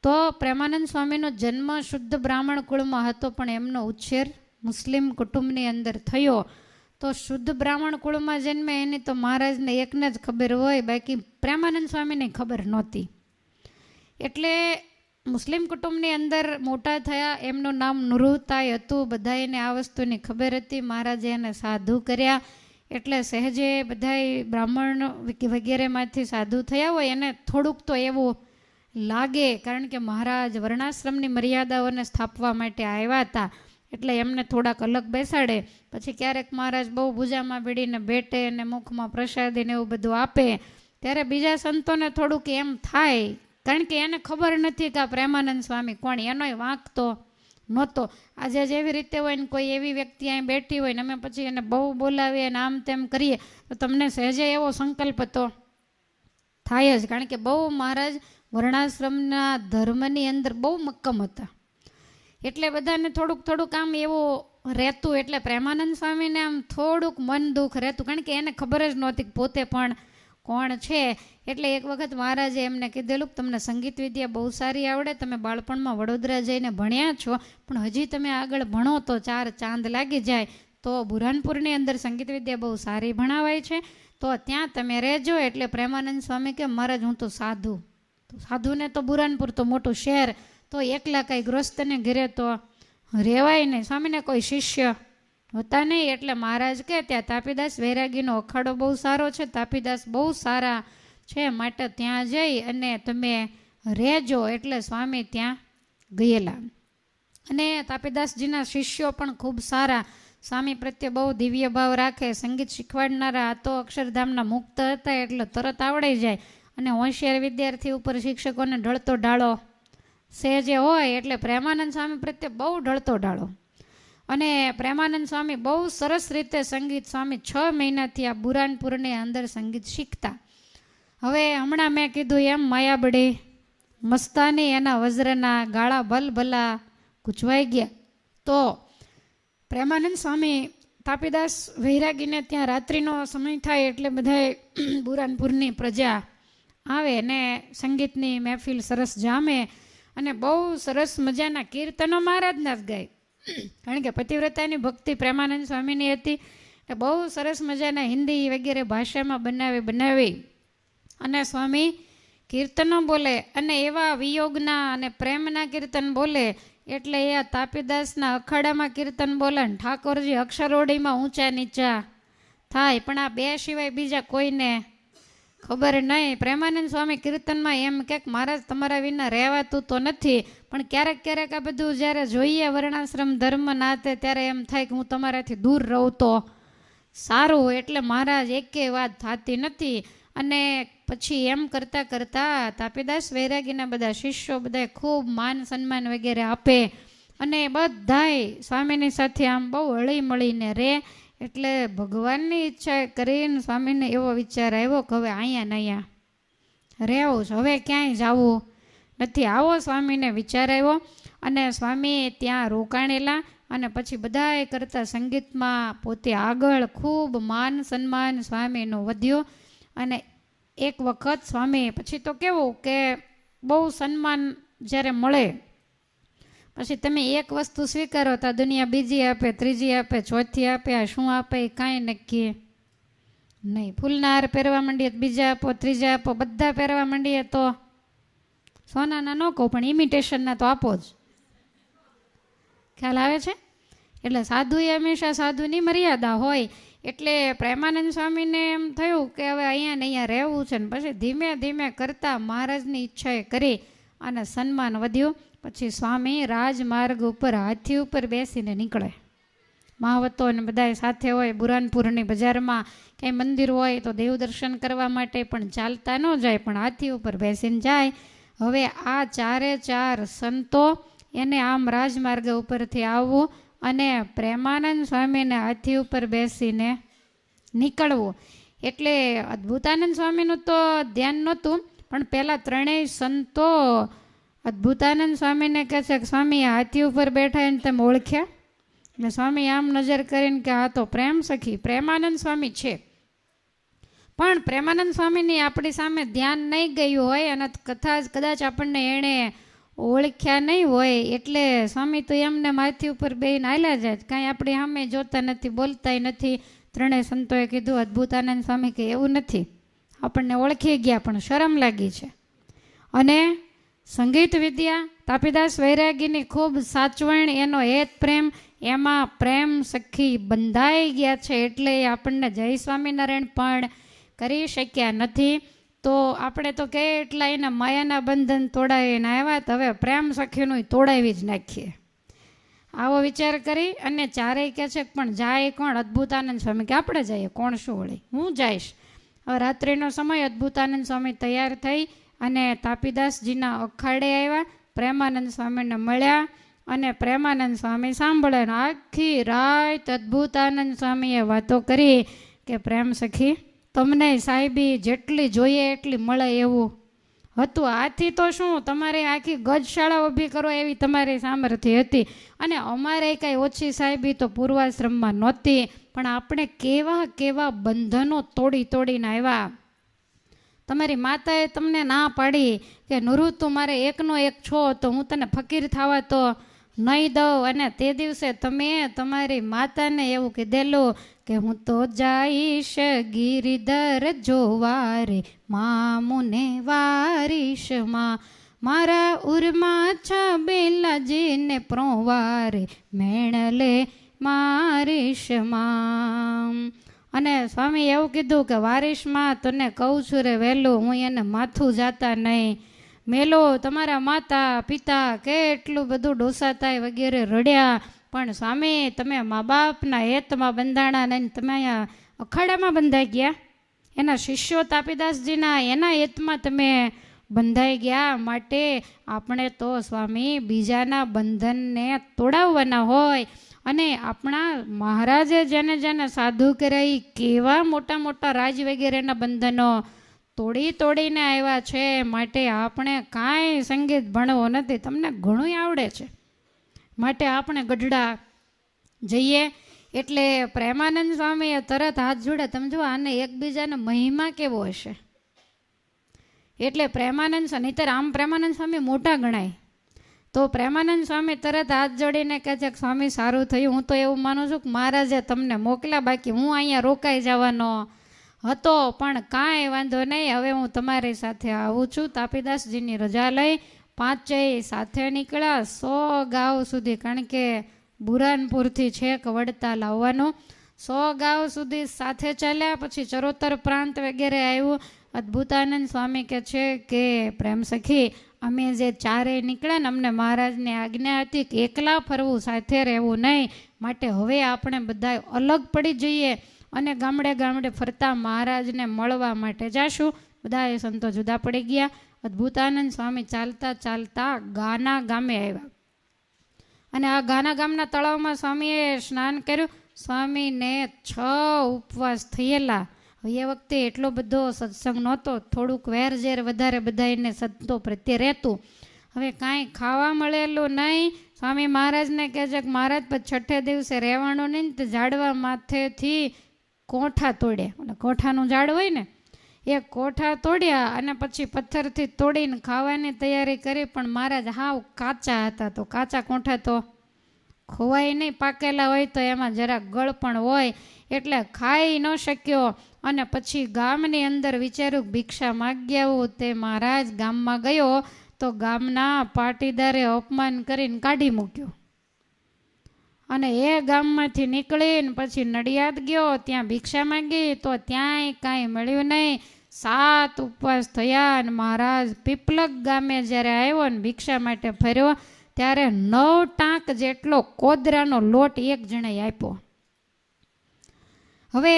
તો પ્રેમાનંદ સ્વામીનો જન્મ શુદ્ધ બ્રાહ્મણ કુળમાં હતો, પણ એમનો ઉછેર મુસ્લિમ કુટુંબની અંદર થયો. તો શુદ્ધ બ્રાહ્મણ કુળમાં જન્મે એની તો મહારાજને એકને જ ખબર હોય, બાકી પ્રેમાનંદ સ્વામીને ખબર નહોતી. એટલે મુસ્લિમ કુટુંબની અંદર મોટા થયા. એમનું નામ નુરુતાય હતું. બધાને આ વસ્તુની ખબર હતી. મહારાજે એને સાધુ કર્યા. એટલે સહેજે બધાય બ્રાહ્મણ વગેરેમાંથી સાધુ થયા હોય એને થોડુંક તો એવું લાગે, કારણ કે મહારાજ વર્ણાશ્રમની મર્યાદાઓને સ્થાપવા માટે આવ્યા હતા. એટલે એમને થોડાક અલગ બેસાડે. પછી ક્યારેક મહારાજ બહુ ભૂજામાં ભીડીને બેટે અને મુખમાં પ્રસાદીને એવું બધું આપે, ત્યારે બીજા સંતોને થોડુંક એમ થાય, કારણ કે એને ખબર નથી કે આ પ્રેમાનંદ સ્વામી કોણ. એનોય વાંક તો નહોતો. આજે જેવી રીતે હોય ને કોઈ એવી વ્યક્તિ અહીં બેઠી હોય ને અમે પછી એને બહુ બોલાવીએ અને આમ તેમ કરીએ તો તમને સહેજે એવો સંકલ્પ તો થાય જ, કારણ કે બહુ મહારાજ વર્ણાશ્રમના ધર્મની અંદર બહુ મક્કમ હતા. એટલે બધાને થોડુંક આમ એવું રહેતું. એટલે પ્રેમાનંદ સ્વામીને આમ થોડુંક મન દુઃખ રહેતું, કારણ કે એને ખબર જ નહોતી કે પોતે પણ કોણ છે. એટલે એક વખત મહારાજે એમને કીધેલું, તમને સંગીત વિદ્યા બહુ સારી આવડે, તમે બાળપણમાં વડોદરા જઈને ભણ્યા છો, પણ હજી તમે આગળ ભણો તો 4 ચાંદ લાગી જાય. તો બુરહાનપુરની અંદર સંગીત વિદ્યા બહુ સારી ભણાવાય છે, તો ત્યાં તમે રહેજો. એટલે પ્રેમાનંદ સ્વામી કે મહારાજ હું તો સાધુ, સાધુને તો બુરહાનપુર તો મોટું શહેર, તો એકલા કાંઈ ગૃહસ્થને ઘરે તો રહેવાય નહીં. સ્વામીને કોઈ શિષ્ય હોતા નહીં. એટલે મહારાજ કે ત્યાં તાપીદાસ વૈરાગીનો અખાડો બહુ સારો છે, તાપીદાસ બહુ સારા છે, માટે ત્યાં જઈ અને તમે રહેજો. એટલે સ્વામી ત્યાં ગયેલા. અને તાપીદાસજીના શિષ્યો પણ ખૂબ સારા, સ્વામી પ્રત્યે બહુ દિવ્ય ભાવ રાખે. સંગીત શીખવાડનારા આ તો અક્ષરધામના મુક્ત હતા, એટલે તરત આવડી જાય. અને હોશિયાર વિદ્યાર્થી ઉપર શિક્ષકોને ઢળતો ઢાળો સહેજે હોય, એટલે પ્રેમાનંદ સ્વામી પ્રત્યે બહુ ઢળતો ઢાળો. અને પ્રેમાનંદ સ્વામી બહુ સરસ રીતે સંગીત, સ્વામી 6 મહિનાથી આ બુરાનપુરની અંદર સંગીત શીખતા. હવે હમણાં મેં કીધું એમ માયાબડી મસ્તાની એના વજ્રના ગાળા ભલભલા ગૂંચવાઈ ગયા. તો પ્રેમાનંદ સ્વામી તાપીદાસ વૈરાગીને ત્યાં રાત્રિનો સમય થાય એટલે બધાએ બુરાનપુરની પ્રજા આવે ને સંગીતની મહેફિલ સરસ જામે. અને બહુ સરસ મજાના કીર્તનો મહારાજના જ ગાય, કારણ કે પતિવ્રતાની ભક્તિ પ્રેમાનંદ સ્વામીની હતી. એટલે બહુ સરસ મજાના હિન્દી વગેરે ભાષામાં બનાવી અને સ્વામી કીર્તનો બોલે. અને એવા વિયોગના અને પ્રેમના કીર્તન બોલે. એટલે એ તાપીદાસના અખાડામાં કીર્તન બોલે ને ઠાકોરજી અક્ષરોડીમાં ઊંચા નીચા થાય, પણ આ 2 સિવાય બીજા કોઈને ખબર નહીં. પ્રેમાનંદ સ્વામી કીર્તનમાં એમ કે મહારાજ તમારા વિના રહેવાતું તો નથી, પણ ક્યારેક આ બધું જ્યારે જોઈએ વર્ણાશ્રમ ધર્મ નાતે, ત્યારે એમ થાય કે હું તમારાથી દૂર રહું તો સારું. એટલે મહારાજ એકે વાત થતી નથી. અને પછી એમ કરતાં તાપીદાસ વૈરાગીના બધા શિષ્યો બધા ખૂબ માન સન્માન વગેરે આપે અને બધાય સ્વામીની સાથે આમ બહુ હળી મળીને રહે. એટલે ભગવાનની ઈચ્છા કરીને સ્વામીને એવો વિચાર આવ્યો કે હવે અહીંયા ને અહીંયા રહેવું છે, હવે ક્યાંય જવું નથી. આવો સ્વામીને વિચાર આવ્યો અને સ્વામી ત્યાં રોકાણેલા. અને પછી બધાએ કરતા સંગીતમાં પોતે આગળ ખૂબ માન સન્માન સ્વામીનો વધ્યો. અને એક વખત સ્વામી પછી તો કેવું કે બહુ સન્માન જ્યારે મળે પછી તમે એક વસ્તુ સ્વીકારો તો દુનિયા બીજી આપે, ત્રીજી આપે, ચોથી આપે. આ શું આપે એ કાંઈ નક્કી નહીં. ફૂલના હાર પહેરવા માંડીએ તો બીજા આપો, ત્રીજા આપો, બધા પહેરવા માંડીએ તો સોનાના ન કહું પણ ઇમિટેશનના તો આપો જ. ખ્યાલ આવે છે? એટલે સાધુએ હંમેશા સાધુની મર્યાદા હોય. એટલે પ્રેમાનંદ સ્વામીને એમ થયું કે હવે અહીંયા ને અહીંયા રહેવું છે. ને પછી ધીમે ધીમે કરતાં મહારાજની ઈચ્છાએ કરી અને સન્માન વધ્યું. પછી સ્વામી રાજમાર્ગ ઉપર હાથી ઉપર બેસીને નીકળે. મહાવતો અને બધાય સાથે હોય. બુરાનપુરની બજારમાં ક્યાંય મંદિર હોય તો દેવ દર્શન કરવા માટે પણ ચાલતા ન જાય, પણ હાથી ઉપર બેસીને જાય. હવે આ ચારે ચાર સંતો એને આમ રાજમાર્ગ ઉપરથી આવવું અને પ્રેમાનંદ સ્વામીને હાથી ઉપર બેસીને નીકળવું. એટલે અદ્ભુતાનંદ સ્વામીનું તો ધ્યાન નહોતું, પણ પહેલાં ત્રણેય સંતો અદ્ભુતાનંદ સ્વામીને કહે છે કે સ્વામી હાથી ઉપર બેઠા એને તમે ઓળખ્યા? એટલે સ્વામી આમ નજર કરીને કે આ તો પ્રેમ સખી પ્રેમાનંદ સ્વામી છે. પણ પ્રેમાનંદ સ્વામીની આપણી સામે ધ્યાન નહીં ગયું હોય અને કથા કદાચ આપણને એણે ઓળખ્યા નહીં હોય, એટલે સ્વામી તો એમને હાથી ઉપર બેહીને હાલ્યા જાય, કાંઈ આપણી સામે જોતા નથી, બોલતાય નથી. ત્રણેય સંતોએ કીધું અદ્ભુતાનંદ સ્વામી કે એવું નથી, આપણને ઓળખી ગયા પણ શરમ લાગી છે. અને સંગીત વિદ્યા તાપીદાસ વૈરાગીની ખૂબ સાચવણ, એનો હેત પ્રેમ, એમાં પ્રેમ સખી બંધાઈ ગયા છે, એટલે આપણને જય સ્વામિનારાયણ પણ કરી શક્યા નથી. તો આપણે તો કેટલા એના માયાના બંધન તોડાવીને આવ્યા, તો હવે પ્રેમ સખીનું તોડાવી જ નાખીએ. આવો વિચાર કરી અને ચારેય કહે છે પણ જાય કોણ? અદ્ભુતાનંદ સ્વામી કે આપણે જઈએ, કોણ શું વળી, હું જઈશ. હવે રાત્રિનો સમય, અદ્ભુતાનંદ સ્વામી તૈયાર થઈ અને તાપીદાસજીના અખાડે આવ્યા, પ્રેમાનંદ સ્વામીને મળ્યા અને પ્રેમાનંદ સ્વામી સાંભળે. આખી રાત અદ્ભુતાનંદ સ્વામીએ વાતો કરી કે પ્રેમ સખી તમને સાહેબી જેટલી જોઈએ એટલી મળે એવું હતું. આથી તો શું તમારે આખી ગજશાળા ઊભી કરો એવી તમારી સામર્થ્ય હતી, અને અમારે કાંઈ ઓછી સાહેબી તો પૂર્વાશ્રમમાં નહોતી, પણ આપણે કેવા કેવા બંધનો તોડી તોડીને આવ્યા. તમારી માતાએ તમને ના પાડી કે નુરુ તું મારે એકનો એક છો, તો હું તને ફકીર થવા તો નહીં દઉં. અને તે દિવસે તમે તમારી માતાને એવું કીધેલું કે હું તો જઈશ ગિરિધર જોવા રે, મામુને વારીશમાં મારા ઉરમાં છબેલાજીને પ્રોવારે મેણલે મારીશમાં. અને સ્વામી એવું કીધું કે વારીશમાં તને કહું છું રે વહેલું, હું એને માથું જાતા નહીં. મેલો તમારા માતા પિતા કેટલું બધું ડોસાતાય વગેરે રડ્યા, પણ સ્વામી તમે મા બાપના હેતમાં બંધાણા નહીં, તમે અહીંયા અખાડામાં બંધાઈ ગયા. એના શિષ્યો તાપીદાસજીના એના હેતમાં તમે બંધાઈ ગયા. માટે આપણે તો સ્વામી બીજાના બંધનને તોડાવવાના હોય. અને આપણા મહારાજે જેને જેને સાધુ કર્યા એ કેવા મોટા મોટા રાજ વગેરેના બંધનો તોડી તોડીને આવ્યા છે. માટે આપણે કાંઈ સંગીત ભણવો નથી, તમને ઘણું આવડે છે, માટે આપણે ગઢડા જઈએ. એટલે પ્રેમાનંદ સ્વામીએ તરત હાથ જોડે. તમે જો આને એકબીજાનો મહિમા કેવો હશે. એટલે પ્રેમાનંદ નહીંતર આમ પ્રેમાનંદ સ્વામી મોટા ગણાય, તો પ્રેમાનંદ સ્વામી તરત હાથ જોડીને કહે છે કે સ્વામી સારું થયું, હું તો એવું માનું છું કે મહારાજે તમને મોકલ્યા, બાકી હું અહીંયા રોકાઈ જવાનો હતો, પણ કાંઈ વાંધો નહીં, હવે હું તમારી સાથે આવું છું. તાપીદાસજીની રજા લઈ પાંચેય સાથે નીકળ્યા 100 ગાંવ સુધી, કારણ કે બુરાનપુરથી છેક વડતાલ આવવાનું. 100 ગાંવ સુધી સાથે ચાલ્યા. પછી ચરોતર પ્રાંત વગેરે આવ્યું. અદ્ભુતાનંદ સ્વામી કહે છે કે પ્રેમ સખી અમે જે ચારેય નીકળ્યા ને, અમને મહારાજની આજ્ઞા હતી કે એકલા ફરવું, સાથે રહેવું નહીં, માટે હવે આપણે બધા અલગ પડી જઈએ અને ગામડે ગામડે ફરતા મહારાજને મળવા માટે જાશું. બધા એ સંતો જુદા પડી ગયા. અદ્ભુતાનંદ સ્વામી ચાલતા ચાલતા ગાના ગામે આવ્યા અને આ ગાના ગામના તળાવમાં સ્વામીએ સ્નાન કર્યું. સ્વામીને 6 ઉપવાસ થયેલા. એ વખતે એટલો બધો સત્સંગ નહોતો, થોડુંક વેરઝેર વધારે બધાને સંતો પ્રત્યે રહેતું. હવે કાંઈ ખાવા મળેલું નહીં. સ્વામી મહારાજને કહે છે કે મહારાજ પછી 6ઠે દિવસે રહેવાનું નહીં, તો ઝાડવા માથેથી કોઠા તોડ્યા. એટલે કોઠાનું ઝાડ હોય ને, એ કોઠા તોડ્યા અને પછી પથ્થરથી તોડીને ખાવાની તૈયારી કરી. પણ મહારાજ હાવ કાચા હતા, તો કાચા કોઠા તો ખોવાય નહીં, પાકેલા હોય તો એમાં જરા ગળ પણ હોય, એટલે ખાઈ ન શક્યો. અને પછી ગામની અંદર વિચાર્યું ભિક્ષા માગી આવું. તે મહારાજ ગામમાં ગયો તો ગામના પાટીદારે અપમાન કરીને કાઢી મૂક્યો. અને એ ગામમાંથી નીકળીને પછી નડિયાદ ગયો, ત્યાં ભિક્ષા માંગી તો ત્યાંય કાંઈ મળ્યું નહીં. 7 ઉપવાસ થયા અને મહારાજ પીપલક ગામે જ્યારે આવ્યો ને ભિક્ષા માટે ફર્યો, ત્યારે 9 ટાંક જેટલો કોદરાનો લોટ એક જણાએ આપ્યો. હવે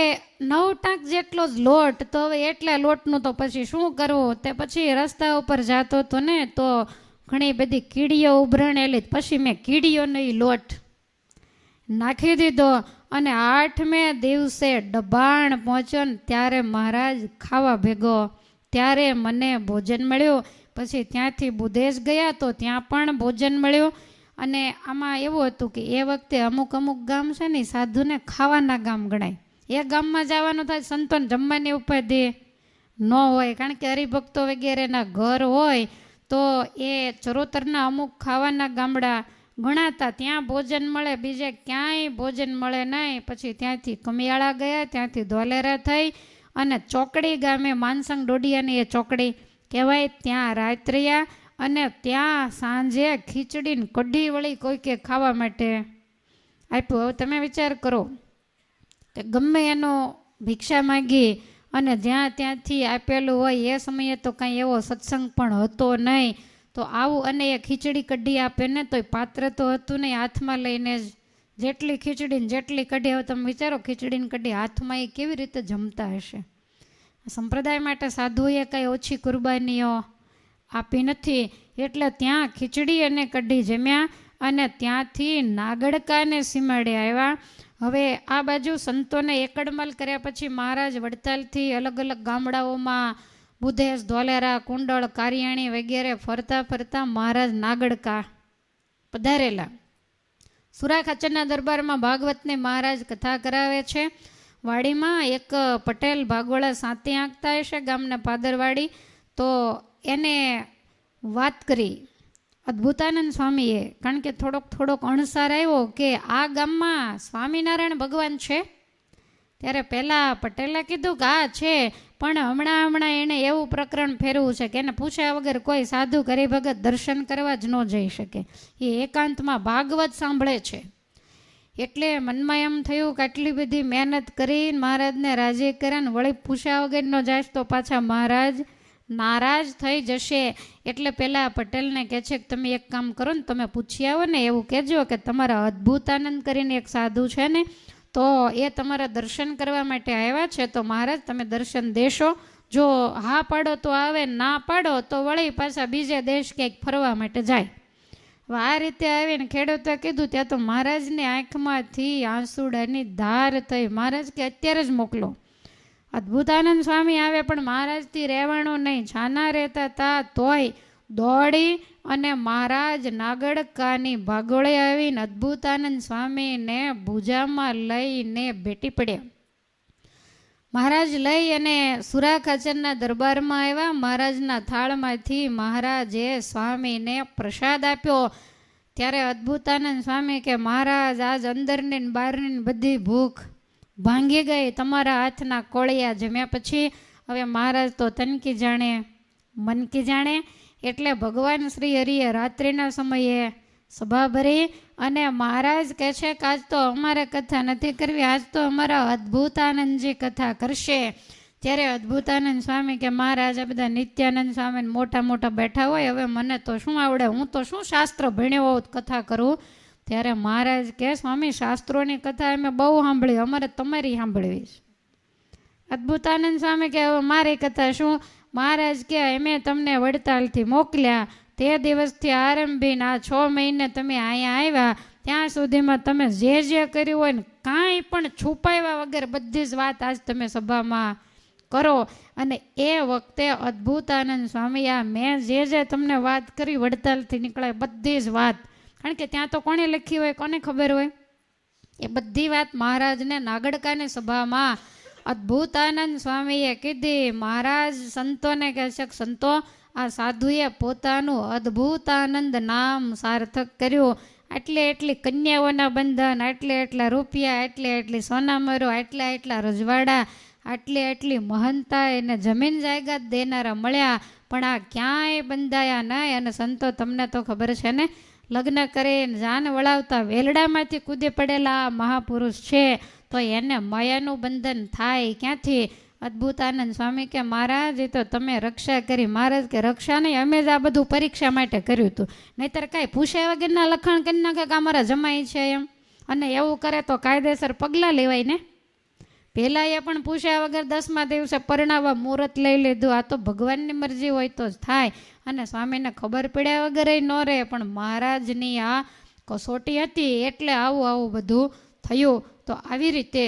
9 ટાંક જેટલો જ લોટ, તો હવે એટલા લોટનું તો પછી શું કરવું? તે પછી રસ્તા ઉપર જતો હતો ને તો ઘણી બધી કીડીઓ ઉભરાણેલી, પછી મેં કીડીઓનો ઈ લોટ નાખી દીધો અને 8મે દિવસે ડબાણ પહોંચ્યો ને ત્યારે મહારાજ ખાવા ભેગો, ત્યારે મને ભોજન મળ્યું. પછી ત્યાંથી બુધેશ ગયા તો ત્યાં પણ ભોજન મળ્યું. અને આમાં એવું હતું કે એ વખતે અમુક ગામ છે ને સાધુને ખાવાના ગામ ગણાય. એ ગામમાં જવાનું થાય, સંતોને જમવાની ઉપાધિ ન હોય, કારણ કે હરિભક્તો વગેરેના ઘર હોય તો એ ચરોતરના અમુક ખાવાના ગામડા ગણાતા, ત્યાં ભોજન મળે, બીજે ક્યાંય ભોજન મળે નહીં. પછી ત્યાંથી કમિયાળા ગયા, ત્યાંથી ધોલેરા થઈ અને ચોકડી ગામે માનસંગ ડોડિયાની એ ચોકડી કહેવાય, ત્યાં રાત રહ્યા. અને ત્યાં સાંજે ખીચડીને કઢી વળી કોઈકે ખાવા માટે આપ્યું. હવે તમે વિચાર કરો કે ગમે એનો ભિક્ષા માગી અને જ્યાં ત્યાંથી આપેલું હોય, એ સમયે તો કાંઈ એવો સત્સંગ પણ હતો નહીં, તો આવું અને એ ખીચડી કઢી આપે ને તોય પાત્ર તો હતું નહીં, હાથમાં લઈને જ જેટલી ખીચડીને જેટલી કઢી. હવે તમે વિચારો ખીચડીને કઢી હાથમાં એ કેવી રીતે જમતા હશે? સંપ્રદાય માટે સાધુએ કાંઈ ઓછી કુરબાનીઓ આપી નથી, એટલે ત્યાં ખીચડી અને કઢી જમ્યા અને ત્યાંથી નાગડકાને સીમાડે આવ્યા. હવે આ બાજુ સંતોને એકડમલ કર્યા પછી મહારાજ વડતાલથી અલગ અલગ ગામડાઓમાં બુધેશ, ધોલેરા, કુંડળ, કારિયાણી વગેરે ફરતા ફરતા મહારાજ નાગડકા પધારેલા. સુરા ખાચરના દરબારમાં ભાગવતને મહારાજ કથા કરાવે છે. વાડીમાં એક પટેલ ભાગોળા સાતી આંકતા હશે, ગામના પાદરવાડી, તો એને વાત કરી અદ્ભુતાનંદ સ્વામીએ, કારણ કે થોડોક અણસાર આવ્યો કે આ ગામમાં સ્વામિનારાયણ ભગવાન છે. ત્યારે પહેલાં પટેલે કીધું કે આ છે, પણ હમણાં એણે એવું પ્રકરણ ફેરવું છે કે એને પૂછ્યા વગર કોઈ સાધુ હરિભગત દર્શન કરવા જ ન જઈ શકે. એ એકાંતમાં ભાગવત સાંભળે છે. એટલે મનમાં એમ થયું કે આટલી બધી મહેનત કરી મહારાજને રાજી કર્યા ને વળી પૂછ્યા વગર ન જાય તો પાછા મહારાજ નારાજ થઈ જશે. એટલે પેલા પટેલને કહે છે કે તમે એક કામ કરો ને, તમે પૂછી આવો ને, એવું કહેજો કે તમારા અદ્ભુતાનંદ કરીને એક સાધુ છે ને, તો એ તમારા દર્શન કરવા માટે આવ્યા છે, તો મહારાજ તમે દર્શન દેશો? જો હા પાડો તો આવે, ના પાડો તો વળી પાછા બીજે દેશ ક્યાંક ફરવા માટે જાય. આ રીતે આવીને ખેડૂતે કીધું, ત્યાં તો મહારાજની આંખમાંથી આંસુડાની ધાર થઈ. મહારાજ કે અત્યારે જ મોકલો. અદ્ભુતાનંદ સ્વામી આવે પણ મહારાજથી રહેવાનું નહીં, છાના રહેતા હતા, તોય દોડી અને મહારાજ નાગડકાની ભાગોળે આવીને અદ્ભુતાનંદ સ્વામીને ભુજામાં લઈને ભેટી પડ્યા. મહારાજ લઈ અને સુરા ખાચરના દરબારમાં આવ્યા. મહારાજના થાળમાંથી મહારાજે સ્વામીને પ્રસાદ આપ્યો. ત્યારે અદ્ભુતાનંદ સ્વામી કે મહારાજ આજ અંદરની ને બહારની બધી ભૂખ ભાંગી ગઈ તમારા હાથના કોળિયા જમ્યા પછી. હવે મહારાજ તો તનકી જાણે મનકી જાણે, એટલે ભગવાન શ્રી હરિએ રાત્રિના સમયે સભા ભરી અને મહારાજ કહે છે કે આજ તો અમારે કથા નથી કરવી, આજ તો અમારા અદ્ભુતાનંદજી કથા કરશે. ત્યારે અદ્ભુતાનંદ સ્વામી કે મહારાજ આ બધા નિત્યાનંદ સ્વામી મોટા મોટા બેઠા હોય, હવે મને તો શું આવડે, હું તો શું શાસ્ત્ર ભણ્યો હોઉં કથા કરું. ત્યારે મહારાજ કે સ્વામી શાસ્ત્રોની કથા અમે બહુ સાંભળી, અમારે તમારી સાંભળવી છે. અદ્ભુતાનંદ સ્વામી કે હવે મારી કથા શું? મહારાજ કે અમે તમને વડતાલથી મોકલ્યા, તે દિવસથી આરંભીને આ 6 મહિને તમે અહીંયા આવ્યા ત્યાં સુધીમાં તમે જે કર્યું હોય ને કાંઈ પણ છુપાવ્યા વગર બધી જ વાત આજ તમે સભામાં કરો. અને એ વખતે અદ્ભુતાનંદ સ્વામી આ મેં જે તમને વાત કરી વડતાલથી નીકળાય બધી જ વાત, કારણ કે ત્યાં તો કોણે લખી હોય, કોને ખબર હોય, એ બધી વાત મહારાજને નાગડકાની સભામાં અદ્ભુતાનંદ સ્વામીએ કીધી. મહારાજ સંતોને કહે છે કે સંતો, આ સાધુએ પોતાનું અદ્ભુતાનંદ નામ સાર્થક કર્યું. એટલી કન્યાઓના બંધન, એટલા રૂપિયા, એટલી સોનામરો, એટલા રજવાડા, એટલી મહંતા એને જમીન જાયદાદ દેનારા મળ્યા, પણ આ ક્યાંય બંધાયા નહીં. અને સંતો તમને તો ખબર છે ને, લગ્ન કરીને જાન વળાવતા વેલડામાંથી કૂદી પડેલા મહાપુરુષ છે, તો એને માયાનું બંધન થાય ક્યાંથી? અદ્ભુતાનંદ સ્વામી કે મહારાજ એ તો તમે રક્ષા કરી. મહારાજ કે રક્ષા નહીં, અમે જ આ બધું પરીક્ષા માટે કર્યું હતું, નહીતર કાંઈ પૂછ્યા વગરના લખાણ કરી નાખે કે અમારા જમાઈ છે એમ, અને એવું કરે તો કાયદેસર પગલાં લેવાય ને. પહેલાં એ પણ પૂછ્યા વગર 10મા દિવસે પરણાવવા મુહૂર્ત લઈ લીધું. આ તો ભગવાનની મરજી હોય તો જ થાય, અને સ્વામીને ખબર પડ્યા વગર ન રહે. પણ મહારાજની આ કસોટી હતી એટલે આવું બધું થયું. તો આવી રીતે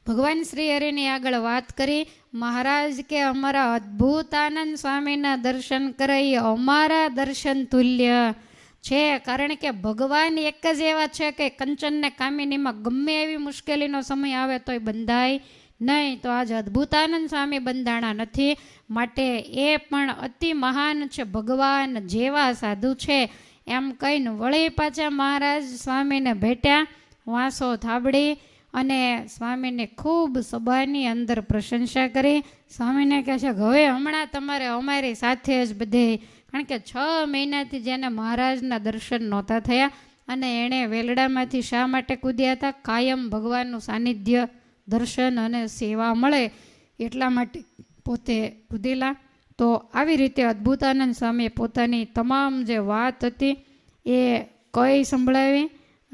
ભગવાન શ્રી હરિની આગળ વાત કરી. મહારાજ કે અમારા અદ્ભુતાનંદ સ્વામીના દર્શન કરાઈ અમારા દર્શન તુલ્ય છે. કારણ કે ભગવાન એક જ એવા છે કે કંચનને કામિનીમાં ગમે એવી મુશ્કેલીનો સમય આવે તોય બંધાય નહીં. તો આજ અદ્ભુતાનંદ સ્વામી બંધાણા નથી, માટે એ પણ અતિ મહાન છે, ભગવાન જેવા સાધુ છે એમ કહીને વળી પાછા મહારાજ સ્વામીને ભેટ્યા, વાંસો થાબડી અને સ્વામીને ખૂબ સભાની અંદર પ્રશંસા કરી. સ્વામીને કહે છે કે હવે હમણાં તમારે અમારી સાથે જ બધે, કારણ કે 6 મહિનાથી જેને મહારાજના દર્શન નહોતા થયા અને એણે વેલડામાંથી શા માટે કૂદ્યા હતા? કાયમ ભગવાનનું સાનિધ્ય, દર્શન અને સેવા મળે એટલા માટે પોતે કૂદેલા. તો આવી રીતે અદ્ભુતાનંદ સ્વામીએ પોતાની તમામ જે વાત હતી એ કઈ સંભળાવી.